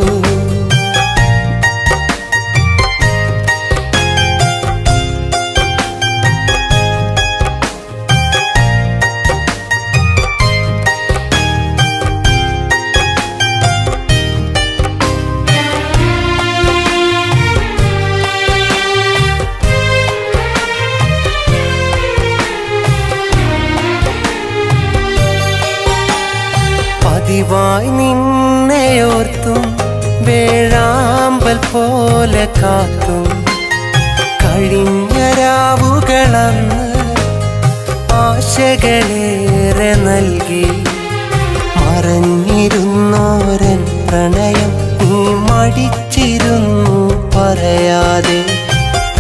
Speaker 1: പതിവായി നിന്നെയോർത്തും വേഴാമ്പൽ പോലെ കാത്തും കഴിഞ്ഞ രാവുകളന്ന് ആശകളേറെ നൽകി മറഞ്ഞിരുന്നോരൻ പ്രണയം നീ മടിച്ചിരുന്നു പറയാതെ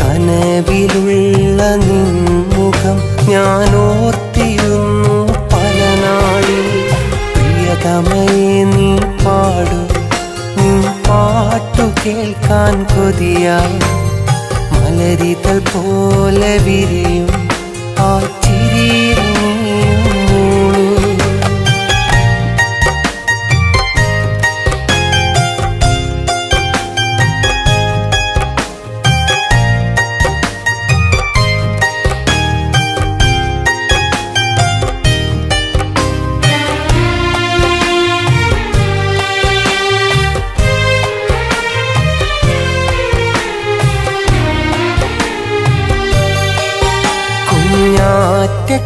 Speaker 1: കനവിലുള്ള നിൻമുഖം ഞാൻ ഓർത്തിരുന്നു പല നാളിൽ പ്രിയതമയെ നീ പാടു നിൻ പാട്ടു കേൾക്കാൻ കൊതിയാ മലരിതൾ പോലെ വിരിയും ആ ചിരിയിൽ നീയും മൂളൂ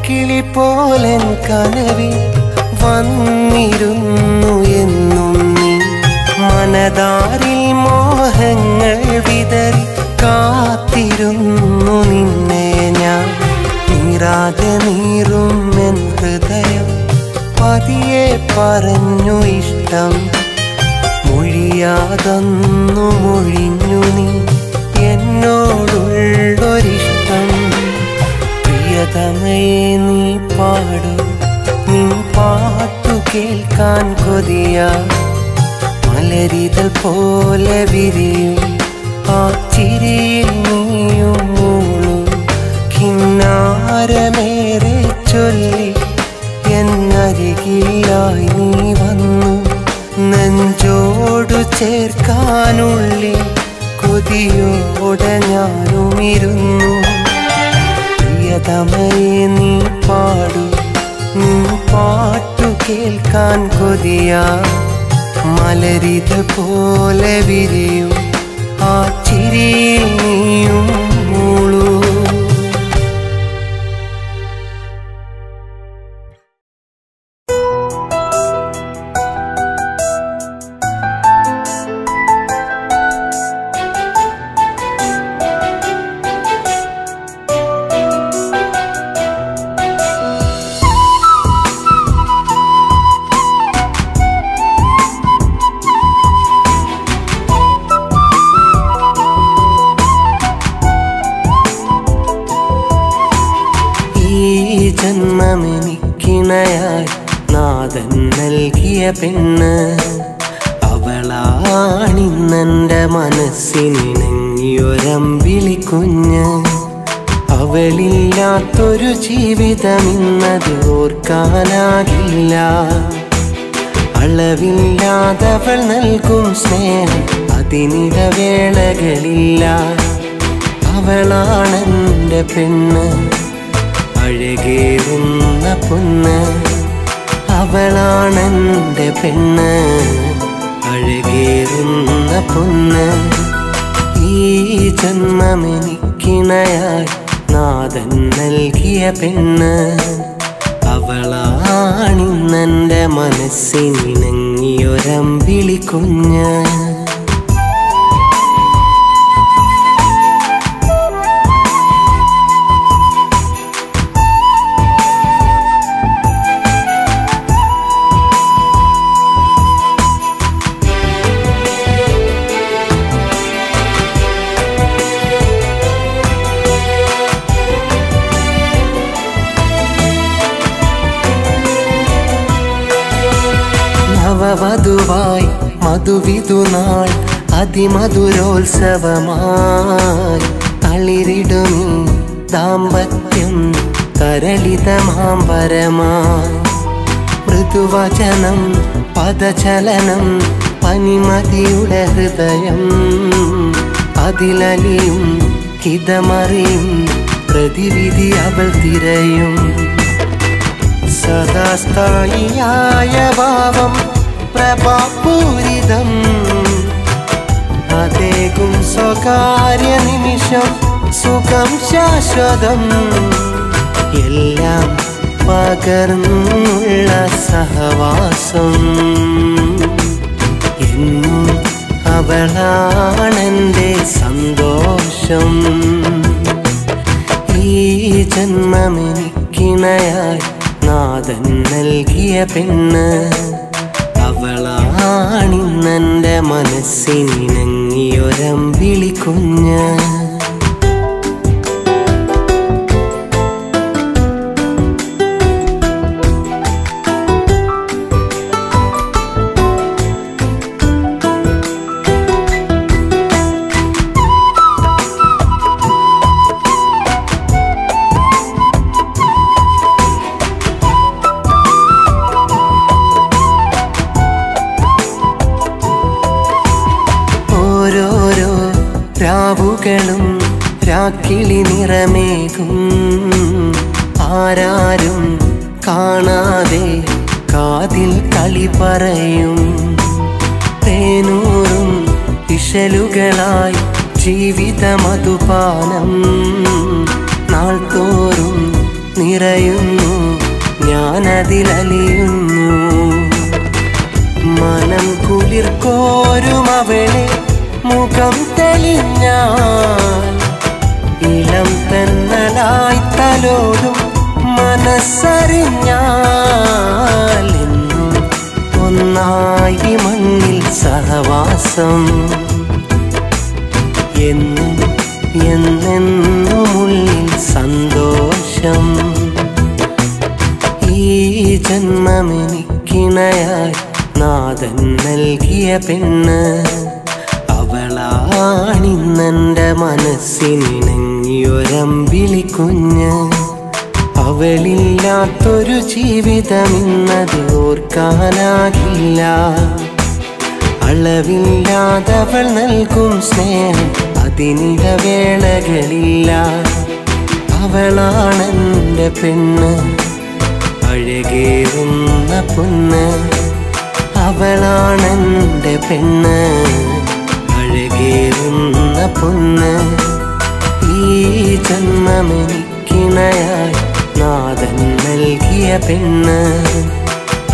Speaker 1: കിളി പോലൻ കനവിൽ വന്നിരുന്നു എന്നും നീ മനതാരിൽ മോഹങ്ങൾ വിതറി കാത്തിരുന്നു നിന്നെ ഞാൻ നീറാതെ നീറും എൻ ഹൃദയം പതിയെ പറഞ്ഞു ഇഷ്ടം മൊഴിയാതൊന്നു മൊഴിഞ്ഞു നീ എന്നോടുള്ളൊരിഷ്ടം പ്രിയതമയെ നീ പാടു നിൻ പാട്ടു കേൾക്കാൻ കൊതിയാ മലരിതൾ പോലെ വിരിയും ആ ചിരിയിൽ നീയും മൂളു കിന്നാരമേറെ ചൊല്ലി എന്നരികിലായി നീ വന്നു നെഞ്ചോടു ചേർക്കാനുള്ളിൽ കൊതിയോടെ ഞാനുമിരുന്നു പ്രിയതമയെ നീ പാടു നിൻ പാട്ടു കേൾക്കാൻ കൊതിയാ മലരിതൾ പോലെ വിരിയും ആ ചിരിയിൽ നീയും മൂളൂ ജന്മമെനിക്കിണയായി നാഥൻ നൽകിയ പെണ്ണ് അവളാണിന്നെൻ്റെ മനസ്സിനിണങ്ങിയൊരമ്പിളി കുഞ്ഞ് അവളില്ലാത്തൊരു ജീവിതമിന്നത് ഓർക്കാനാകില്ല അളവില്ലാതവൾ നൽകും സ്നേഹം അതിനിടവേളകളില്ല അവളാണെൻ്റെ പെണ്ണ് അഴകേറുന്ന പൊന്ന് അവളാണെൻ്റെ പെണ്ണ് അഴകേറുന്ന പൊന്ന് ഈ ജന്മമെനിക്കിണയായി നാഥൻ നൽകിയ പെണ്ണ് അവളാണിന്നെൻ്റെ മനസ്സിനിണങ്ങിയൊരമ്പിളി കുഞ്ഞ് മധുവിധുനാൾ അതിമധുരോത്സവമായി തളിരിടുമീ ദാമ്പത്യം തരളിതമാംബരമായി മൃദുവചനം പദചലനം പനിമതിയുടെ ഹൃദയം അതിലലിയും ഹിതമറിയും പ്രതിവിധി അവൾ തിരയും സദാസ്ഥായിയായ ഭാവം പ്രഭാപൂരിതം അതേകും സ്വകാര്യ നിമിഷം സുഖം ശാശ്വതം എല്ലാം പകർന്നുള്ള സഹവാസം എന്നും അവളാണെൻ്റെ സന്തോഷം ഈ ജന്മമെനിക്കിണയായി നാഥൻ നൽകിയ പെണ്ണ് അവളാണിന്നെൻ്റെ മനസ്സിനിണങ്ങിയൊരമ്പിളി കുഞ്ഞ് രാവുകളും രാക്കിളി നിറമേകും ആരാരും കാണാതെ കാതിൽ കളി പറയും തേനൂറും ഇശലുകളായി ജീവിത മധുപാനം നാൾ തോറും നിറയുന്നു ഞാനതിലലിയുന്നു മനം കുളിർക്കോരും അവളെ മുഖം തെളിഞ്ഞാൽ ഇളം തെന്നലായി തലോടും മനസ്സറിഞ്ഞാൽ എന്നും ഒന്നായി മണ്ണിൽ സഹവാസം എന്നും എന്നെന്നുമുള്ളിൽ സന്തോഷം ഈ ജന്മമെനിക്കിണയായി നാഥൻ നൽകിയ പെണ്ണ് അവളാണിന്നെൻ്റെ മനസ്സിനിണങ്ങിയൊരമ്പിളി കുഞ്ഞ് അവളില്ലാത്തൊരു ജീവിതമിന്നത് ഓർക്കാനാകില്ല അളവില്ലാതവൾ നൽകും സ്നേഹം അതിനിടവേളകളില്ല അവളാണെൻ്റെ പെണ്ണ് അഴകേറുന്ന പൊന്ന് അവളാണെൻ്റെ പെണ്ണ് അഴകേറുന്ന പൊന്ന് ഈ ജന്മമെനിക്കിണയായി നാഥൻ നൽകിയ പെണ്ണ്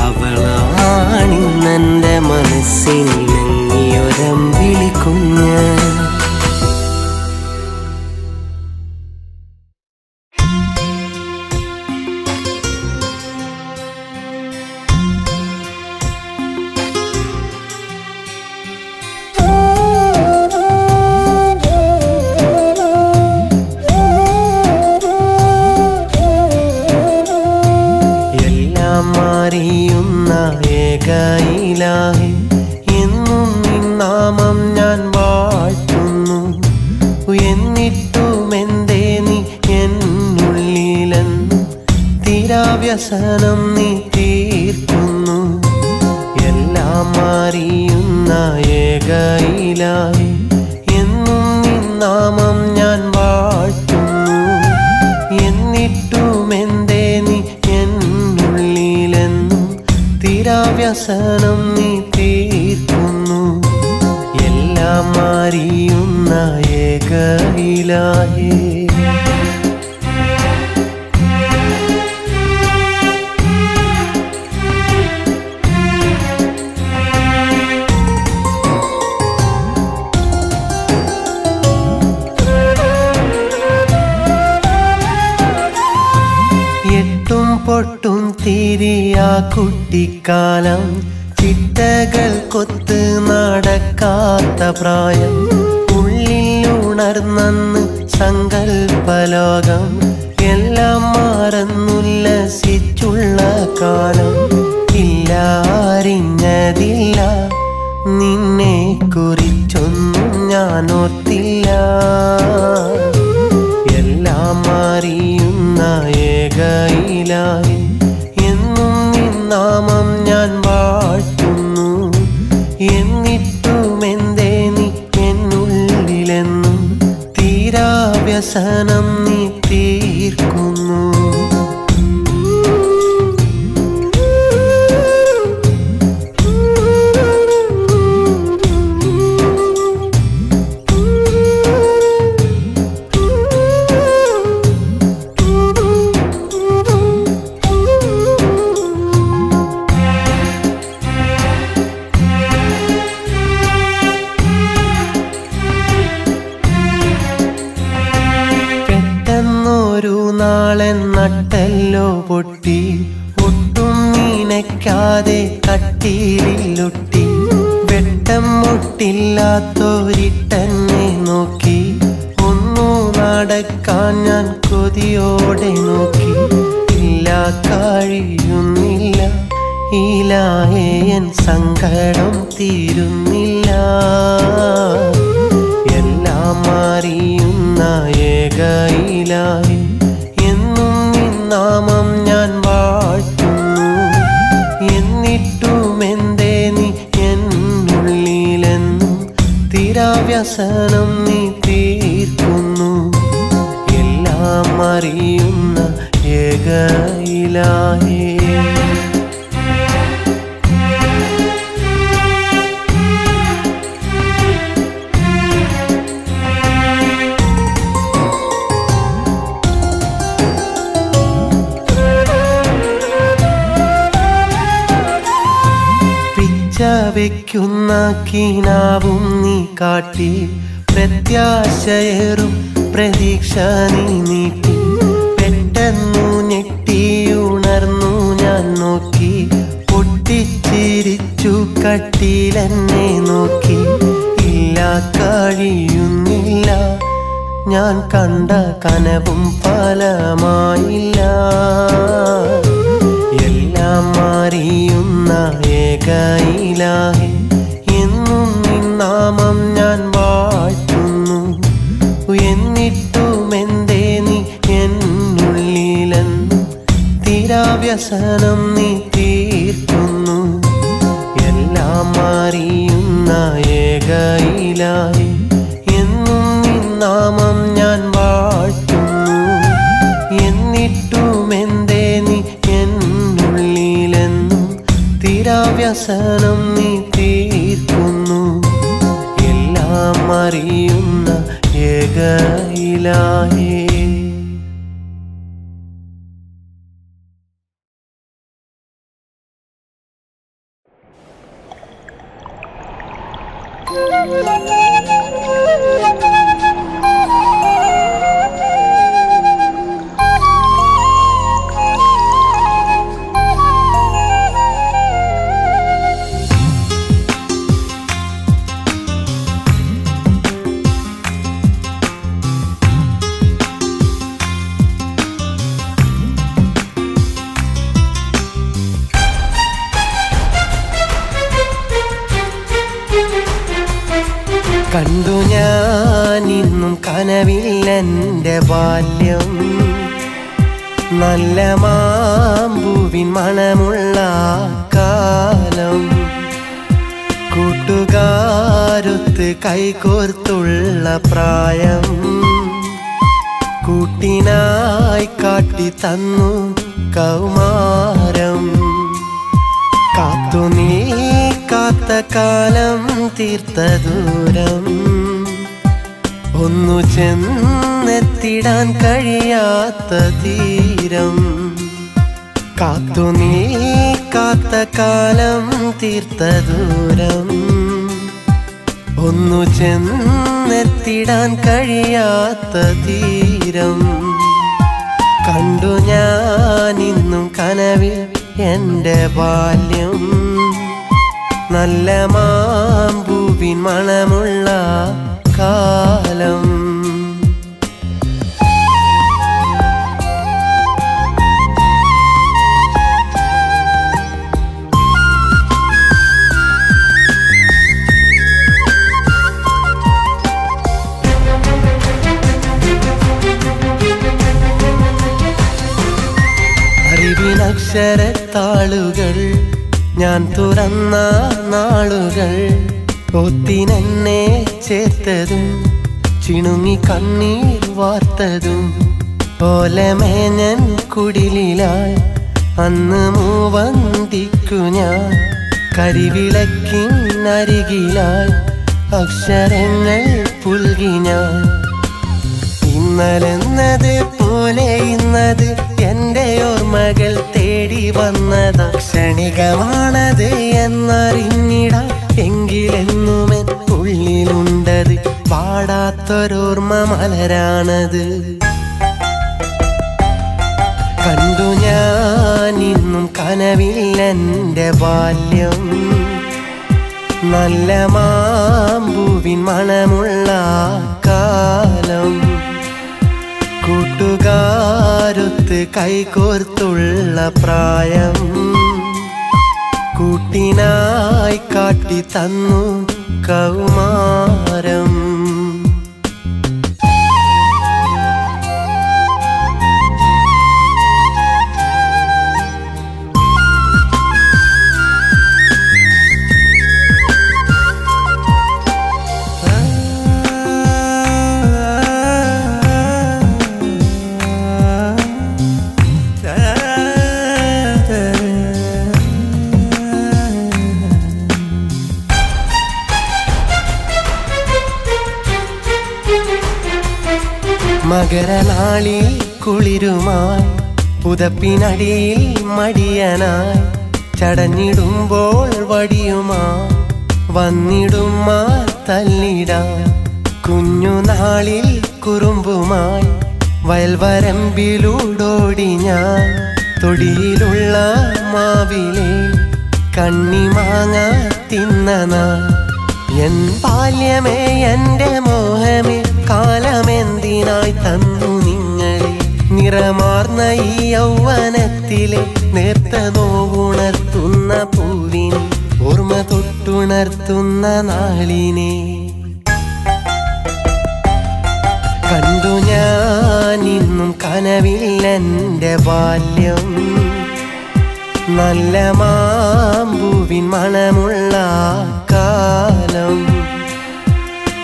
Speaker 1: അവളാണിന്നെൻ്റെ മനസ്സിനിണങ്ങിയൊരമ്പിളി കുഞ്ഞ് അറിയുന്ന ഏകയിലാഹി എന്നും നിന്നാമം ഞാൻ വാഴ്ത്തുന്നു എന്നിട്ടുമെന്തേ നീ എന്നുള്ളിലെന്നും തീരാവ്യസനം നീ തീർക്കുന്നു എല്ലാം അറിയുന്ന ഏകയിലാഹി എന്നും നിന്നാമം ഞാൻ വാഴ്ത്തുന്നു എന്നിട്ടുമെന്തേ നീ തീരാവ്യസനം നീ തീർക്കുന്നു എല്ലാം അറിയുന്ന ഏകയിലാഹി പൊട്ടും തിരിയാ കുട്ടിക്കാലം ചിട്ടകൾ കൊത്ത് നടക്കാത്ത പ്രായം ഉള്ളിൽ ഉണർന്നു സങ്കൽപ്പലോകം എല്ലാം മറന്നുല്ലസിച്ചുള്ള കാലം ഇല്ല അറിഞ്ഞതില്ല നിന്നെ കുറിച്ചൊന്നും ഞാൻ ഓർത്തില്ല. എല്ലാം അറിയുന്ന ഏകയിലായി എന്നും നിൻ നാമം ഞാൻ വാഴ്ത്തുന്നു. എന്നിട്ടുമെന്തേ നീ എന്നുള്ളിലെന്നും തീരാവ്യസനം നീ തീർക്കുന്നു. നട്ടല്ലോ പൊട്ടി ഒട്ടും നനയ്ക്കാതെ കട്ടിയിലൊട്ടി. വെട്ടം മുട്ടില്ലാത്തൊരിട്ടെന്നെ നോക്കി ഒന്നു നടക്കാൻ ഞാൻ കൊതിയോടെ നോക്കി. ഇല്ല കഴിയുന്നില്ല ഇലാഹേ എൻ സങ്കടം തീരുന്നില്ല. എല്ലാം അറിയുന്ന ഏകയിലായി എന്നും നിൻ നാമം ഞാൻ വാഴ്ത്തുന്നു. എന്നിട്ടുമെന്തേ നീ എന്നുള്ളിലെന്നും തീരാവ്യസനം നീ തീർക്കുന്നു. എല്ലാം അറിയുന്ന ഏകയിലായി വയ്ക്കുന്ന കിനാവും നീ കാട്ടി. പ്രത്യാശയേറും പ്രതീക്ഷ നീ നീട്ടി. പെട്ടെന്നു ഞെട്ടിയുണർന്നു ഞാൻ നോക്കി. പൊട്ടിച്ചിരിച്ചു കട്ടിലെന്നെ നോക്കി. ഇല്ല കഴിയുന്നില്ല ഞാൻ കണ്ട കനവും ഫലമായില്ല. എല്ലാം അറിയുന്ന ഏകയിലായി എന്നും നിൻ നാമം ഞാൻ വാഴ്ത്തുന്നു. എന്നിട്ടുമെന്തേ നീ എന്നുള്ളിലെന്നും തീരാവ്യസനം നീ തീർക്കുന്നു. എല്ലാം അറിയുന്ന ഏകയിലായി എന്നും നിൻ നാമം ഞാൻ വാഴ്ത്തുന്നു. എന്നിട്ടുമെന്തേ നീ എന്നുള്ളിലെന്നും തീരാവ്യസനം നീ തീർക്കുന്നു. എല്ലാം അറിയുന്ന ഏകയിലായി കണ്ടു ഞാനിന്നും കനവില്ലെൻ്റെ ബാല്യം. നല്ല മാമ്പൂവിൻ മണമുള്ള കാലം. കൂട്ടുകാരൊത്ത് കൈകോർത്തുള്ള പ്രായം. കൂട്ടിനായി കാട്ടി തന്നു കൗമാരം. കാത്തു നീക്കാത്ത കാലം തീർത്ത ദൂരം. ഒന്നു ചെന്നെത്തിടാൻ കഴിയാത്ത തീരം. കാത്തു നീക്കാത്ത കാലം തീർത്ത ദൂരം. ഒന്നു ചെന്നെത്തിടാൻ കഴിയാത്ത തീരം. കണ്ടു ഞാനിന്നും കനവിൽ എൻ്റെ ബാല്യം. നല്ല മാമ്പൂവിൻ മണമുള്ള കാലം. അക്ഷരത്താളുകൾ ഞാൻ തുറന്ന നാളുകൾ ഒത്തിനെന്നെ ചേർത്തതും ചിണുങ്ങി കണ്ണീർ വാർത്തതും ഓലമേഞ്ഞൻ കുടിലായി അന്ന് മൂവന്തിക്കു ഞാൻ കരിവിളക്കിനരികിലായി അക്ഷരങ്ങൾ പുൽകി ഞാൻ ഇന്നലെന്നത് പോലെ ഇന്നത് എൻ്റെ ഓർമ്മകൾ തേടി വന്നത് ക്ഷണികമാണത് എന്നറിഞ്ഞിടാം എങ്കിലെന്നുമെൻ ഉള്ളിലുണ്ടത് പാടാത്തൊരോർമ്മ മലരാണത് കണ്ടു ഞാൻ ഇന്നും കനവിൽ എൻ്റെ ബാല്യം നല്ല മാമ്പൂവിൻ മണമുള്ള കാലം കൂട്ടുകാരൊത്ത് കൈകോർത്തുള്ള പ്രായം കൂട്ടിനായി കാട്ടി തന്നു കൗമാരം മകരനാളിൽ കുളിരുമായി പുതപ്പിനടിയിൽ മടിയനായി ചടഞ്ഞിടുമ്പോൾ വടിയുമായി വന്നിടുമാ തല്ലിടാൻ കുഞ്ഞുനാളിൽ കുറുമ്പുമായി വയൽവരമ്പിലൂടോടി ഞാൻ തൊടിയിലുള്ള മാവിലെ കണ്ണിമാങ്ങ തിന്നനാ എൻ ബാല്യമേ എൻ്റെ മോഹമേ കാലമെന്തിനായി തന്നു നിങ്ങളെ നിറമാർന്ന ഈ യൗവനത്തിലെ നേർത്ത നോവുണർത്തുന്ന പൂവിനെ ഓർമ്മ തൊട്ടുണർത്തുന്ന നാളിനെ കണ്ടു ഞാൻ ഇന്നും കനവിൽ എൻ്റെ ബാല്യം നല്ല മാമ്പൂവിൻ മണമുള്ള കാലം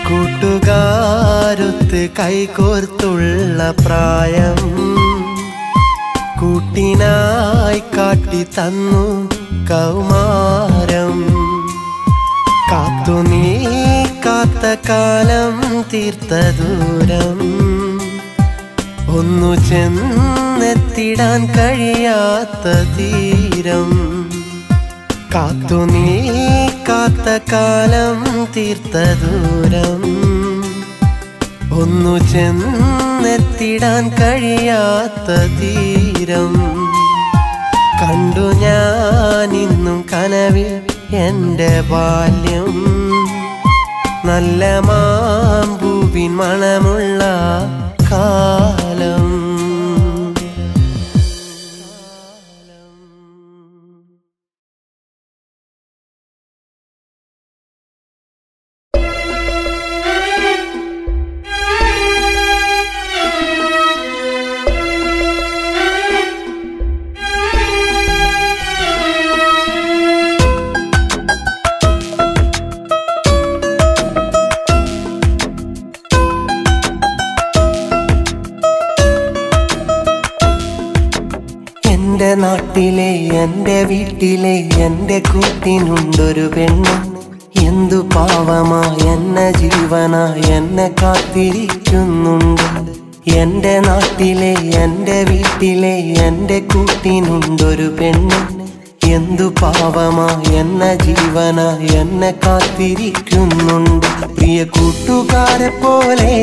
Speaker 1: കൂട്ടുകാരൊത്ത് കൈകോർത്തുള്ള പ്രായം കൂട്ടിനായി കാട്ടി തന്നു കൗമാരം കാത്തു നീ കാത്ത കാലം തീർത്ത ദൂരം ഒന്നു ചെന്നെത്തിടാൻ കഴിയാത്ത തീരം കാത്തു നീ കാത്ത കാലം തീർത്ത ദൂരം ഒന്നു ചെന്നെത്തിടാൻ കഴിയാത്ത തീരം കണ്ടു ഞാൻ ഇന്നും കനവിൽ എൻ്റെ ബാല്യം നല്ല മാമ്പൂവിൻ മണമുള്ള കാലം എൻ്റെ നാട്ടിലെ എൻ്റെ വീട്ടിലെ എൻ്റെ കൂട്ടിനുണ്ടൊരു പെണ്ണ് എന്തു പാവമാ എന്നെ ജീവനായി എന്നെ കാത്തിരിക്കുന്നുണ്ട് എൻ്റെ നാട്ടിലെ എൻ്റെ വീട്ടിലെ എൻ്റെ കൂട്ടിനുണ്ടൊരു പെണ്ണ് എന്തു പാവമാ എന്നെ ജീവനായി എന്നെ കാത്തിരിക്കുന്നുണ്ട് പ്രിയ കൂട്ടുകാരെ പോലെ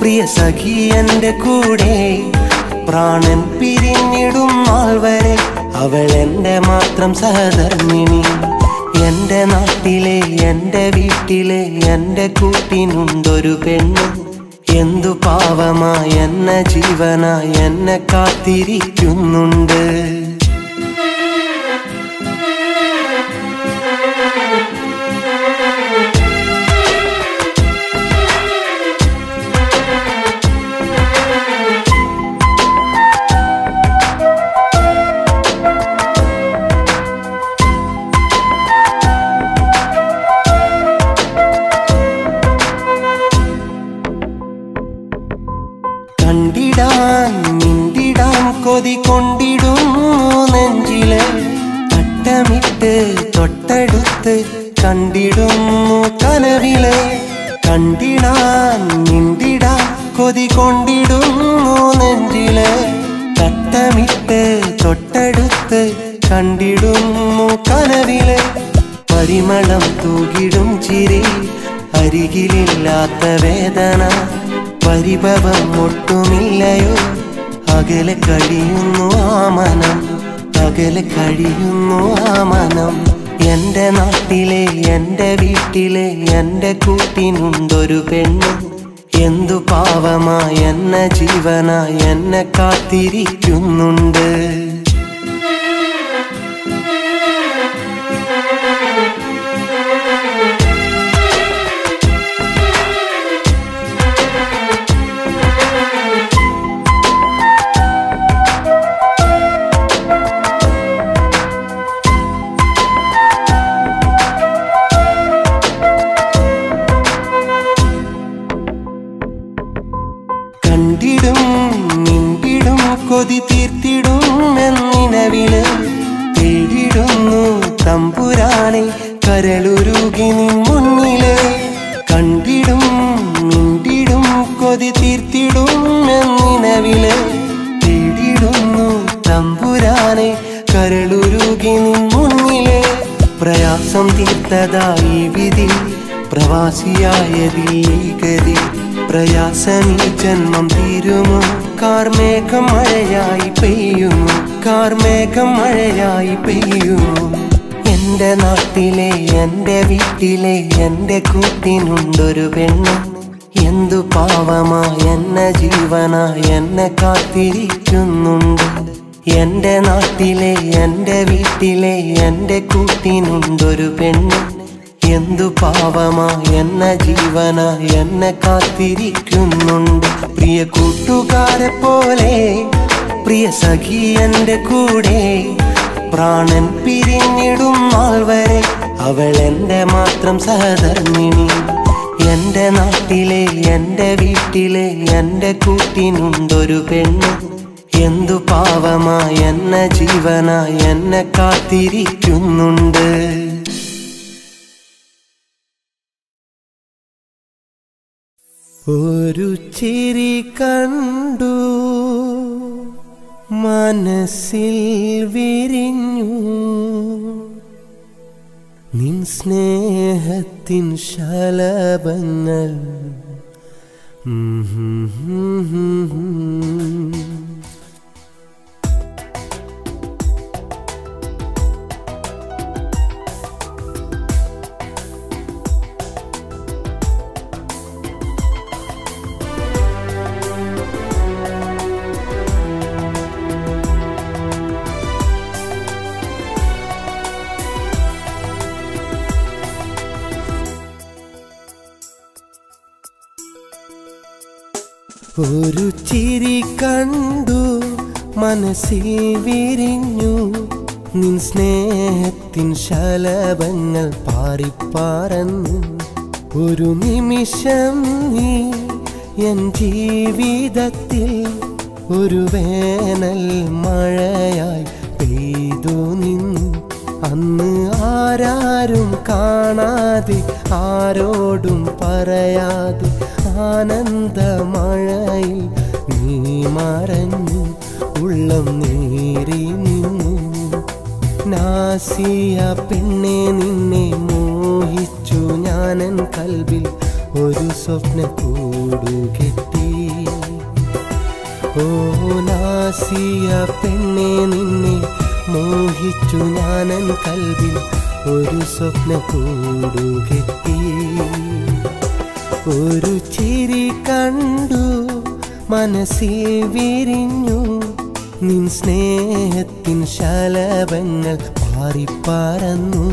Speaker 1: പ്രിയ സഖി എൻ്റെ കൂടെ പ്രാണൻ പിരിഞ്ഞിടും നാൾ വരെ അവൾ എൻ്റെ മാത്രം സഹധർമ്മിണി എൻ്റെ നാട്ടിലെ എൻ്റെ വീട്ടിലെ എൻ്റെ കൂട്ടിനുണ്ടൊരു പെണ്ണ് എന്തു പാവമായി എന്നെ ജീവനായി എന്നെ കാത്തിരിക്കുന്നുണ്ട് കണ്ടിടാൻ മിണ്ടിടാൻ കൊതി കൊണ്ടിടുന്നു നെഞ്ചിലെ തട്ടമിട്ട് തൊട്ടടുത്ത് കണ്ടിടുന്നു കനവിലെ കണ്ടിടാൻ മിണ്ടിടാൻ കൊതി കൊണ്ടിടുന്നു നെഞ്ചിലെ തട്ടമിട്ട് തൊട്ടടുത്ത് കണ്ടിടുന്നു കനവിലെ പരിമളം തൂകിടും ചിരി അരികിലില്ലാത്ത വേദന പരിഭവം ഒട്ടുമില്ലയോ അകലെ കഴിയുന്നു ആ മനം അകലെ കഴിയുന്നു ആ മനം എൻ്റെ നാട്ടിലെ എൻ്റെ വീട്ടിലെ എൻ്റെ കൂട്ടിനുണ്ടൊരു പെണ്ണ് എന്തു പാവമായി എന്നെ ജീവനായി എന്നെ കാത്തിരിക്കുന്നുണ്ട് കണ്ടിടും മിണ്ടിടും കൊതി തീർത്തിടും എന്നിനവില് തേടിടുന്നു തമ്പുരാനെ കരളുരുകി നിൻ മുന്നില് കണ്ടിടും മിണ്ടിടും കൊതി തീർത്തിടും എന്നിനവില് തേടിടുന്നു തമ്പുരാനെ കരളുരുകി നിൻ മുന്നില് പ്രയാസം തീർത്തതായി വിധി പ്രവാസിയായതിൽ ഗതി പ്രയാസമീ ജന്മം തീരുമോ കാർമേഘം മഴയായി പെയ്യുമോ കാർമേഘം മഴയായി പെയ്യുമോ എൻ്റെ നാട്ടിലെ എൻ്റെ വീട്ടിലെ എൻ്റെ കൂട്ടിനുണ്ടൊരു പെണ്ണ് എന്തു പാവമായി എന്നെ ജീവനായി എന്നെ കാത്തിരിക്കുന്നുണ്ട് എൻ്റെ നാട്ടിലെ എൻ്റെ വീട്ടിലെ എൻ്റെ കൂട്ടിനുണ്ടൊരു പെണ്ണ് എന്തു പാവമായി എന്നെ ജീവനായി എന്നെ കാത്തിരിക്കുന്നുണ്ട് പ്രിയ കൂട്ടുകാരെ പോലെ പ്രിയ സഖി എൻ്റെ കൂടെ പ്രാണൻ പിരിഞ്ഞിടും നാൾ വരെ അവൾ എൻ്റെ മാത്രം സഹധർമ്മിണി എൻ്റെ നാട്ടിലെ എൻ്റെ വീട്ടിലെ എൻ്റെ കൂട്ടിനുണ്ടൊരു പെണ്ണ് എന്തു പാവമായി എന്നെ ജീവനായി എന്നെ കാത്തിരിക്കുന്നുണ്ട് ഒരു ചിരി കണ്ടു മനസ്സിൽ വിരിഞ്ഞു നിൻ സ്നേഹത്തിൻ ശലഭങ്ങൾ ഒരു ചിരി കണ്ടു മനസ്സിൽ വിരിഞ്ഞു നിൻ സ്നേഹത്തിൻ ശലഭങ്ങൾ പാറിപ്പാറന്നു ഒരു നിമിഷം നീ എൻ ജീവിതത്തിൽ ഒരു വേനൽ മഴയായി പെയ്തു നിന്നു അന്ന് ആരാരും കാണാതെ ആരോടും പറയാതെ ആനന്ദമഴയിൽ നീ മറഞ്ഞു ഉള്ളം നേരി നിന്നു നാസിയ പെണ്ണെ നിന്നെ മോഹിച്ചു ഞാനൻ കൽബിൽ ഒരു സ്വപ്ന കൂടുകെട്ടി ഓ നാസിയ പെണ്ണെ നിന്നെ മോഹിച്ചു ഞാനൻ കൽബിൽ ഒരു സ്വപ്ന കൂടുകെട്ടി ഒരു ചിരി കണ്ടു മനസ്സിൽ വിരിഞ്ഞു നിൻ സ്നേഹത്തിൻ ശലഭങ്ങൾ പാറിപ്പാറന്നു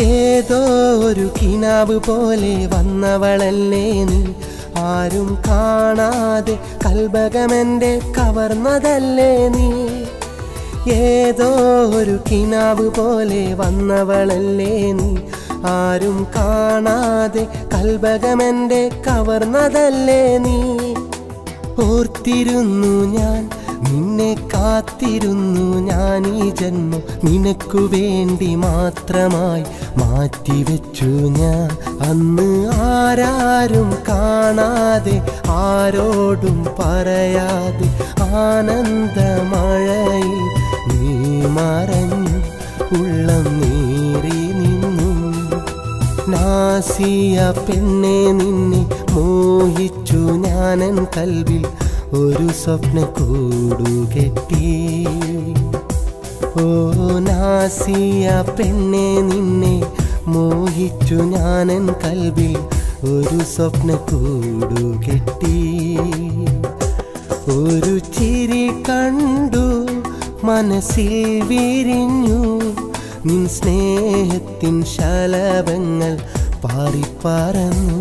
Speaker 1: ഏതോ ഒരു കിനാവ് പോലെ വന്നവളല്ലേ നീ, ആരും കാണാതെ കൽബകമെൻ്റെ കവർന്നതല്ലേ നീ. ഏതോ ഒരു കിനാവ് പോലെ വന്നവളല്ലേ നീ, ആരും കാണാതെ കൽബകമെൻ്റെ കവർന്നതല്ലേ നീ. ഓർത്തിരുന്നു ഞാൻ നിന്നെ, കാത്തിരുന്നു ഞാൻ ഈ ജന്മം, നിനക്കു വേണ്ടി മാത്രമായി മാറ്റിവെച്ചു ഞാൻ. അന്ന് ആരാരും കാണാതെ ആരോടും പറയാതെ ആനന്ദമഴയിൽ നീ മറഞ്ഞു, ഉള്ളം നീറി നിന്നു. നാസിയ പെണ്ണെ നിന്നെ മോഹിച്ചു ഞാനൻ കൽവിൽ ഒരു സ്വപ്ന കൂടുകെട്ടി. ഓ നാസിയ പെണ്ണെ നിന്നെ മോഹിച്ചു ഞാനൻ കൽവിൽ ഒരു സ്വപ്ന കൂടുകെട്ടി. ഒരു ചിരി കണ്ടു മനസ്സിൽ വിരിഞ്ഞു, നിൻ സ്നേഹത്തിൻ ശലഭങ്ങൾ പാറിപ്പറന്നു.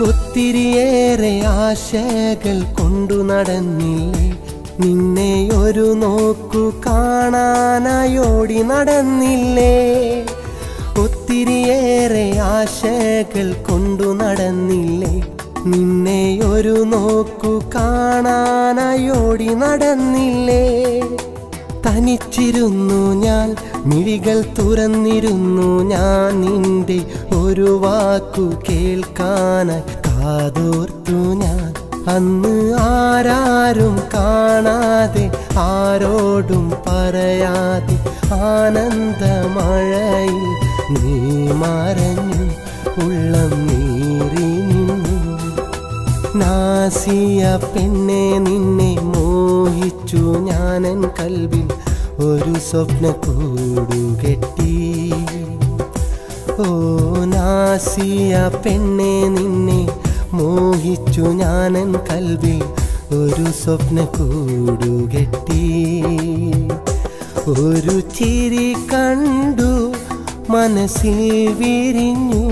Speaker 1: ഒത്തിരിയേറെ ആശകൾ കൊണ്ടു നടന്നില്ലേ, നിന്നെ ഒരു നോക്കു കാണാനായോടി നടന്നില്ലേ. ഒത്തിരിയേറെ ആശകൾ കൊണ്ടു നടന്നില്ലേ, നിന്നെ ഒരു നോക്കു കാണാനായോടി നടന്നില്ലേ. തനിച്ചിരുന്നു ഞാൻ, മിഴികൾ തുറന്നിരുന്നു ഞാൻ, നിന്റെ ഒരു വാക്കു കേൾക്കാനായി കാതോർത്തു ഞാൻ. അന്ന് ആരാരും കാണാതെ ആരോടും പറയാതെ ആനന്ദമഴയിൽ നീ മറഞ്ഞു, ഉള്ളം നീറി നിന്നു. നാസിയ പെണ്ണെ നിന്നെ മോഹിച്ചു ഞാനൻ കൽവിൽ ഒരു സ്വപ്ന കൂടുകെട്ടി. ഓ നാസിയ പെണ്ണെ നിന്നെ മോഹിച്ചു ഞാനൻ കൽവിൽ ഒരു സ്വപ്ന കൂടുകെട്ടി. ഒരു ചിരി കണ്ടു മനസ്സിൽ വിരിഞ്ഞു,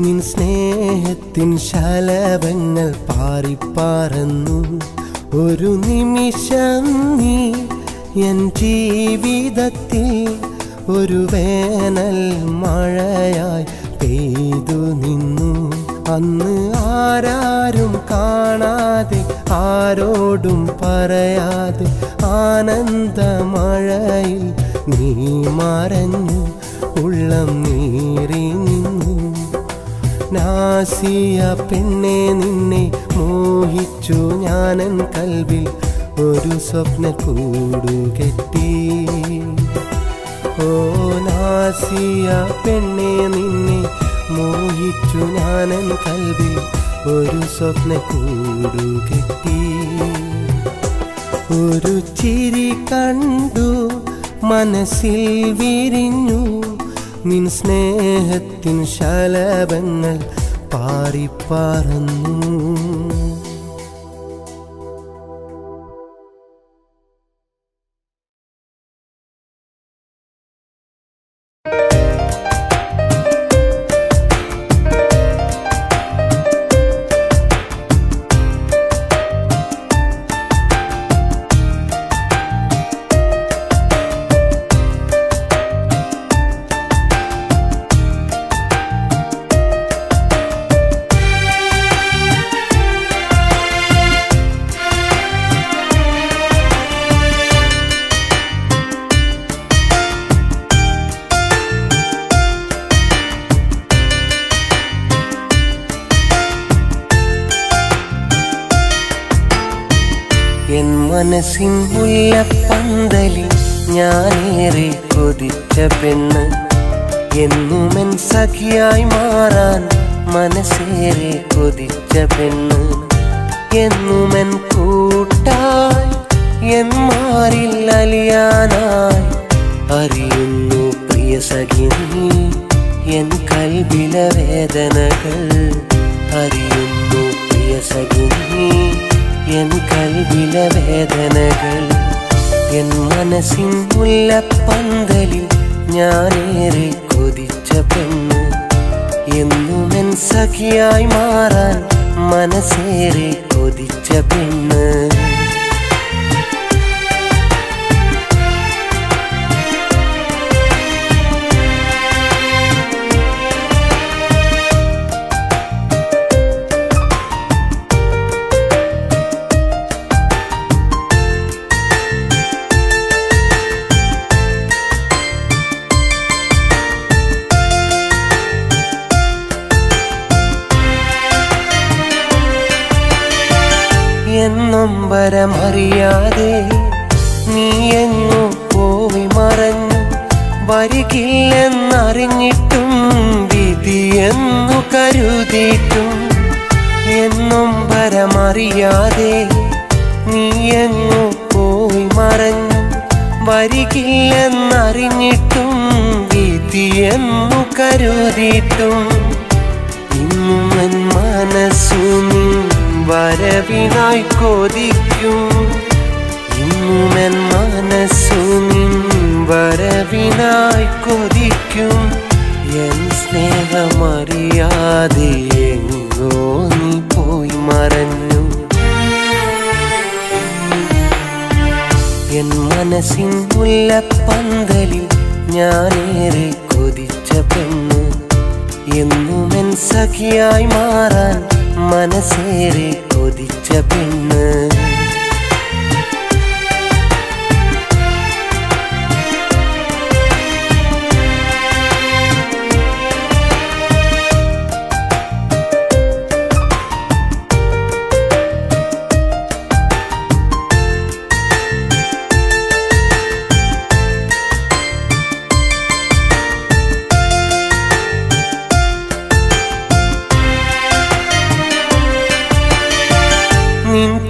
Speaker 1: നിൻ സ്നേഹത്തിൻ ശലഭങ്ങൾ പാറിപ്പറന്നു. ഒരു നിമിഷം നീ എൻ ജീവിതത്തിൽ ഒരു വേനൽ മഴയായി പെയ്തു നിന്നു. അന്ന് ആരാരും കാണാതെ ആരോടും പറയാതെ ആനന്ദമഴയിൽ നീ മറഞ്ഞു, ഉള്ളം നീറി നിന്നു. നാസിയ പെണ്ണെ നിന്നെ മോഹിച്ചു ഞാനൻ കൽവിൽ ഒരു സ്വപ്ന കൂടുകെട്ടി. ഓ നാസിയ പെണ്ണെ നിന്നെ മോഹിച്ചു ഞാനൻ കൽവിൽ ഒരു സ്വപ്ന കൂടുകെട്ടി. ഒരു ചിരി കണ്ടു മനസ്സിൽ വിരിഞ്ഞു, നിൻ സ്നേഹത്തിൻ ശലഭങ്ങൾ പാറിപ്പറന്നു. എൻ മനസ്സിൻ മുല്ലപ്പന്തലിൽ ഞാനേറെ കൊതിച്ച പെണ്ണ്, എന്നുമെൻ സഖിയായി മാറാൻ മനസ്സേറെ കൊതിച്ച പെണ്ണ്. എന്നുമെൻ കൂട്ടായി എന്മാരിൽ അലിയാനായി അറിയുന്നു പ്രിയ സഖി നീ എൻ കൽബിലെ വേദനകൾ അറിയുന്നു പ്രിയ സഖി നീ എൻ കൽബിലെ വേദനകൾ എൻ മനസ്സിൻ മുല്ലപ്പന്തലിൽ ഞാനേറെ കൊതിച്ച പെണ്ണ് എന്നുമെൻ സഖിയായി മാറാൻ മനസ്സേറെ കൊതിച്ച പെണ്ണ് എന്നൊമ്പരമറിയാതെ നീ എങ്ങോ പോയി മറഞ്ഞു വരികില്ലെന്നറിഞ്ഞിട്ടും വിധിയെന്നു കരുതിയിട്ടും എന്നൊമ്പരമറിയാതെ നീ എങ്ങോ പോയി മറഞ്ഞു വരികില്ലെന്നറിഞ്ഞിട്ടും വിധിയെന്നു കരുതിയിട്ടും ഇന്നും എൻ മനസ്സു നീ വരവിനായി കൊതിക്കും ഇന്നുമെൻ മനസ്സു നിൻ വരവിനായി കൊതിക്കും എൻ സ്നേഹമറിയാതെ എങ്ങോ നീ പോയി മറഞ്ഞു എൻ മനസ്സിൻ മുല്ലപ്പന്തലിൽ ഞാനേറെ കൊതിച്ച പെണ്ണ് എന്നുമെൻ സഖിയായി മാറാൻ മനസ്സേറെ കൊതിച്ച പെണ്ണ്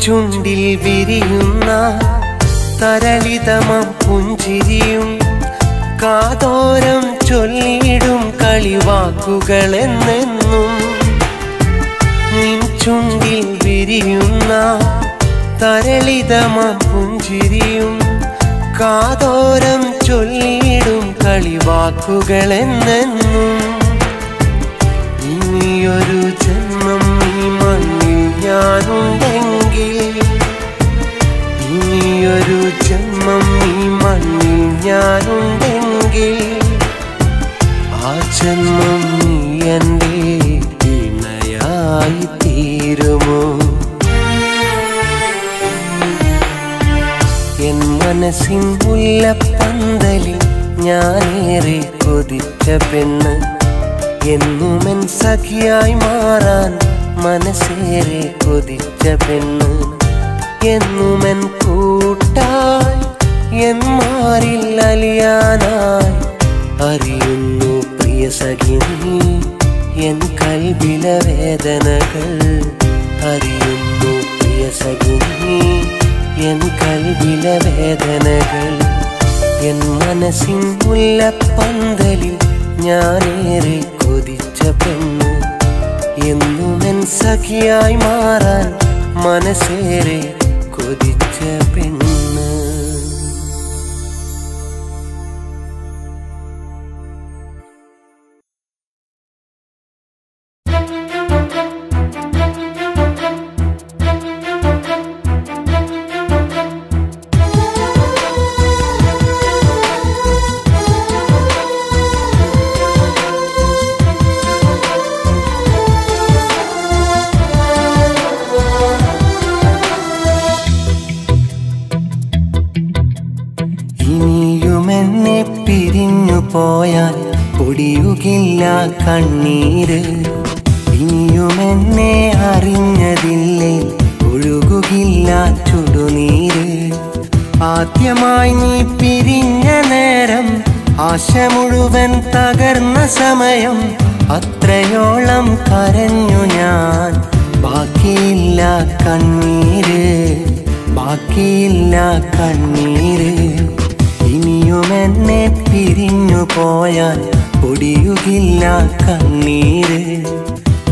Speaker 1: ചുണ്ടിൽ വിരിയുന്ന തരളിതമാം പുഞ്ചിരിയും കാതോരം ചൊല്ലിയിടും കളിവാക്കുകളെന്നെന്നും നിൻ ചുണ്ടിൽ വിരിയുന്ന തരളിതമാം പുഞ്ചിരിയും കാതോരം ചൊല്ലിയിടും കളിവാക്കുകളെന്നെന്നും ഇനിയൊരു ജന്മം ഈ മണ്ണിൽ ഞാനുണ്ടെങ്കിൽ ഇനിയൊരു ജന്മം ഈ മണ്ണിൽ ഞാനുണ്ടെങ്കിൽ ആ ജന്മം നീ എൻ്റെ ഇണയായി തീരുമോ എൻ മനസ്സിൻ മുല്ലപ്പന്തലിൽ ഞാനേറെ കൊതിച്ച പെണ്ണ് എന്നുമെൻ സഖിയായി മാറാൻ മനസ്സേറെ കൊതിച്ച പെണ്ണ് എന്നുമെൻ കൂട്ടായി എന്മാരിൽ അലിയാനായി അറിയുന്നു പ്രിയ സഖി നീ എൻ കൽബിലെ വേദനകൾ അറിയുന്നു പ്രിയ സഖി നീ എൻ കൽബിലെ വേദനകൾ എൻ മനസ്സിൻ മുല്ലപ്പന്തലിൽ ഞാനേറെ കൊതിച്ച പെണ്ണ് എന്നുമെൻ സഖിയായി മാറാൻ മനസ്സേറെ കൊതിച്ച പെണ്ണ് ഇനിയുമെന്നെ പിരിഞ്ഞു പോയാൽ പൊടിയുകില്ല കണ്ണീര് ഇനിയുമെന്നെ അറിഞ്ഞതില്ലേ ഒഴുകുകില്ല ചുടുനീര് ആദ്യമായി നീ പിരിഞ്ഞ നേരം ആശ മുഴുവൻ തകർന്ന സമയം അത്രയോളം കരഞ്ഞു ഞാൻ ബാക്കിയില്ല കണ്ണീര്, ബാക്കിയില്ല കണ്ണീര്. ഇനിയും എന്നെ പിരിഞ്ഞു പോയാൽ പൊടിയുകില്ല കണ്ണീര്.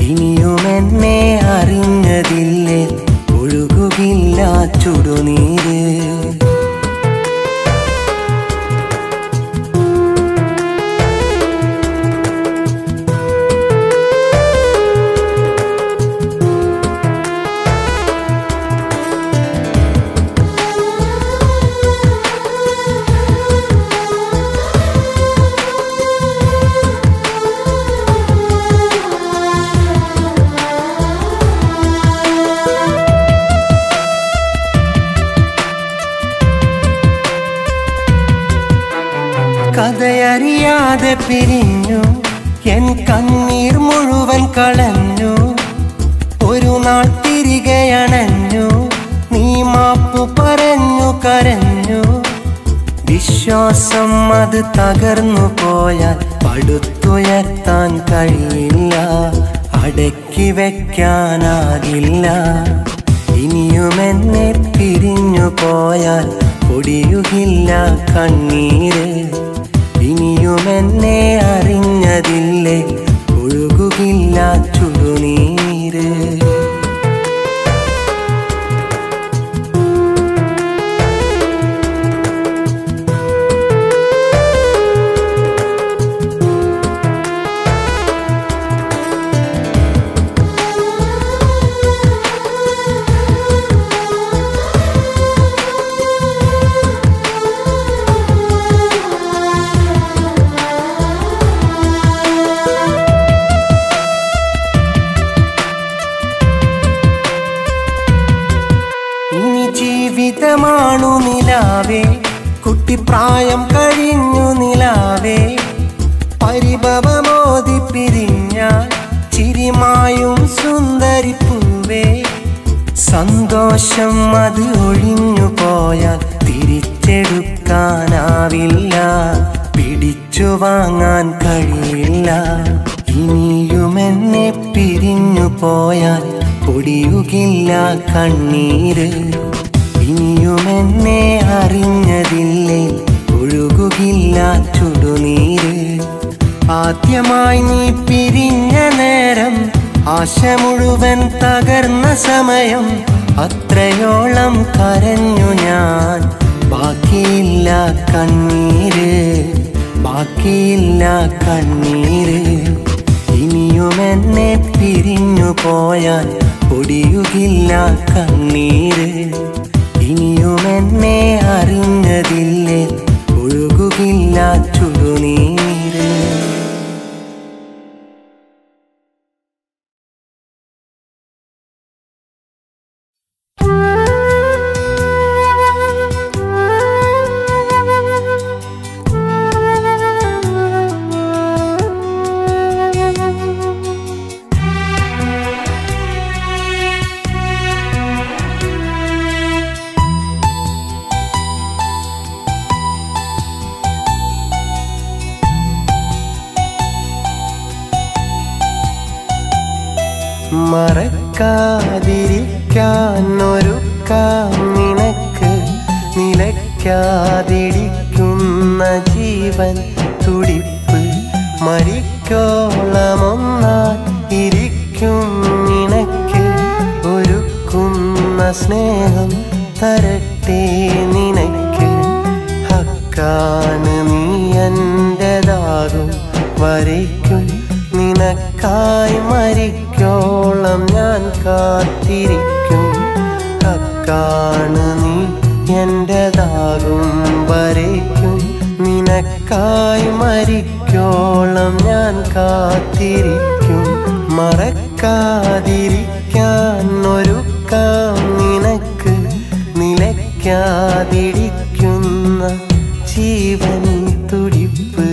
Speaker 1: ഇനിയും എന്നെ അറിഞ്ഞതില്ലേ ഒഴുകുകില്ല ചുടുനീര്. കഥയറിയാതെ പിരിഞ്ഞു, എൻ കണ്ണീർ മുഴുവൻ കളഞ്ഞു. ഒരു നാൾ തിരികെ അണഞ്ഞു, നീ മാപ്പു പറഞ്ഞു കരഞ്ഞു. വിശ്വാസം അത് തകർന്നു പോയാൽ പടുത്തുയർത്താൻ കഴിയില്ല, അടക്കി വെക്കാനാകില്ല. ഇനിയും എന്നെ പിരിഞ്ഞു പോയാൽ പൊടിയുകില്ല കണ്ണീര്. ഇനിയും എന്നെ അറിഞ്ഞതില്ലേ ഒഴുകുകില്ല ചുടുനീര്. ജീവിതമാണു നിലാവേ, കുട്ടിപ്രായം കഴിഞ്ഞു നിലാവേ. പരിഭവമോതി പിരിഞ്ഞാൽ ചിരിമായും സുന്ദരിപ്പൂവേ. സന്തോഷം അത് ഒഴിഞ്ഞു പോയാൽ തിരിച്ചെടുക്കാനാവില്ല, പിടിച്ചു വാങ്ങാൻ കഴിയില്ല. ഇനിയും എന്നെ പിരിഞ്ഞു പോയാൽ പൊടിയുകില്ല കണ്ണീര്. ഇനിയും എന്നെ അറിഞ്ഞതില്ലേ ഒഴുകുകില്ല ചുടുനീര്. ആദ്യമായി നീ പിരിഞ്ഞ നേരം ആശ മുഴുവൻ തകർന്ന സമയം. അത്രയോളം കരഞ്ഞു ഞാൻ, ബാക്കിയില്ല കണ്ണീര്, ബാക്കിയില്ല കണ്ണീര്. ഇനിയും എന്നെ പിരിഞ്ഞു പോയാൽ പൊടിയുകില്ല കണ്ണീര്. ഇനിയും എന്നെ അറിഞ്ഞതില്ലേ ഒഴുകുകില്ല ചുടുനീര്. മറക്കാതിരിക്കാൻ ഒരുക്കാം നിനക്ക്, നിലയ്ക്കാതിരിക്കുന്ന ജീവൻ തുടിപ്പ്. മരിക്കോളമൊന്നാൽ ഇരിക്കും നിനക്ക്, ഒരുക്കുന്ന സ്നേഹം തരട്ടെ നിനക്ക്. ഹക്കാണ് നീ എൻ്റെതാകും വരയ്ക്കും, നിനക്കായി മരിക്കോളം ഞാൻ കാത്തിരിക്കും. ഹക്കാണ് നീ എൻ്റെതാകും വരയ്ക്കും, നിനക്കായി മരിക്കോളം ഞാൻ കാത്തിരിക്കും. മറക്കാതിരിക്കാൻ ഒരുക്കാം നിനക്ക്, നിലയ്ക്കാതിരിക്കുന്ന ജീവൻ തുടിപ്പ്.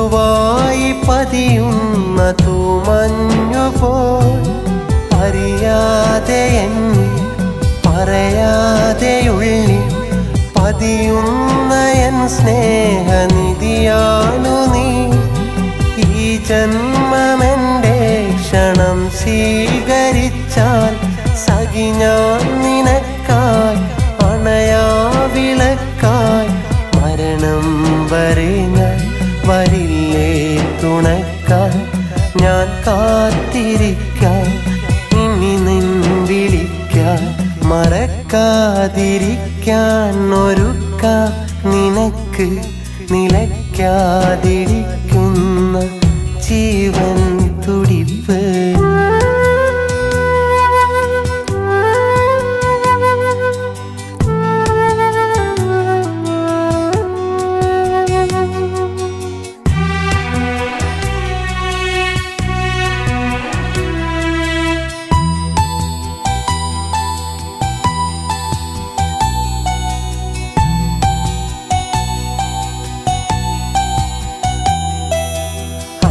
Speaker 1: മൃദുവായി പതിയുന്ന തൂമഞ്ഞുപോൽ അറിയാതെ എന്നിൽ പറയാതെയുള്ളിൽ പതിയുന്ന എൻ സ്നേഹനിധിയാണു നീ. ഈ ജന്മമെൻ്റെ ക്ഷണം സ്വീകരിച്ചാൽ സഖി ഞാൻ നിനക്കായി അണയാ വിളക്കായി മരണം വരെ ഞാൻ വരില്ലേ തുണക്കാൻ. ഞാൻ കാത്തിരിക്കാൻ ഇനി നിൻ വിളിക്കാൻ മറക്കാതിരിക്കാൻ ഒരുക്കാം നിനക്ക് നിലയ്ക്കാതിരിക്കുന്ന ജീവൻ തുടിപ്പ്.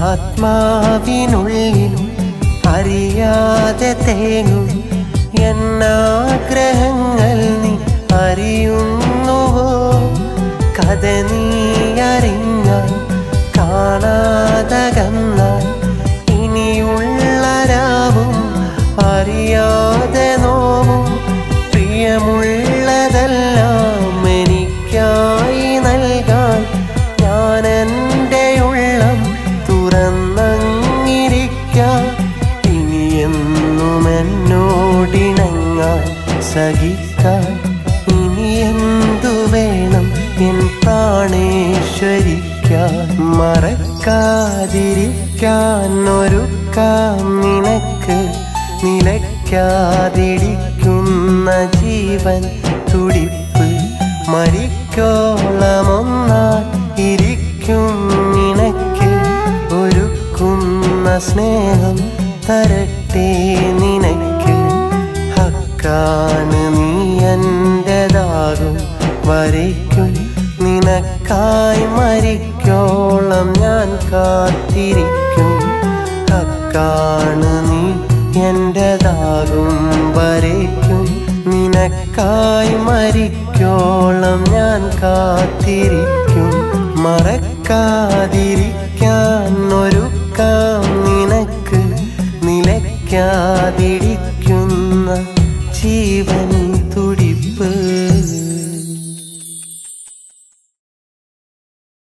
Speaker 1: ആത്മാവിനുള്ളിൽ അറിയാതെ തേങ്ങും എന്നാഗ്രഹങ്ങൾ നീ അറിയുന്നുവോ? കഥ നീ അറിഞ്ഞാൽ കാണാതകന്നാൽ ഇനിയുള്ള രാവും അറിയാതെ നോവും. പ്രിയമുള്ളതെല്ലാം എനിക്കായി നൽകാൻ ഞാൻ എൻ്റെ ഉള്ളം തുറന്നങ്ങിരിക്കാം. ഇനിയെന്നും എന്നോടിണങ്ങാൻ സഹിക്കാൻ ഇനി എന്തു വേണം എൻ പ്രാണേശ്വരിക്കാൻ. മറക്കാതിരിക്കാൻ ഒരുക്കാം നിനക്ക് നിലയ്ക്കാതിരിക്കുന്ന ജീവൻ തുടിപ്പ്. മരിക്കോളമൊന്നാൽ ഇരിക്കും നിനക്ക് ഒരുക്കുന്ന സ്നേഹം തരട്ടെ നിനക്ക്. ഹക്കാണ് നീ എൻ്റെതാകും വരയ്ക്കും നിനക്കായി മരിക്കോളം ഞാൻ കാത്തിരിക്കും. ഹക്കാണ് നീ എൻ്റെതാകും വരയ്ക്കും നിനക്കായി മരിക്കോളം ഞാൻ കാത്തിരിക്കും. മറക്കാതിരി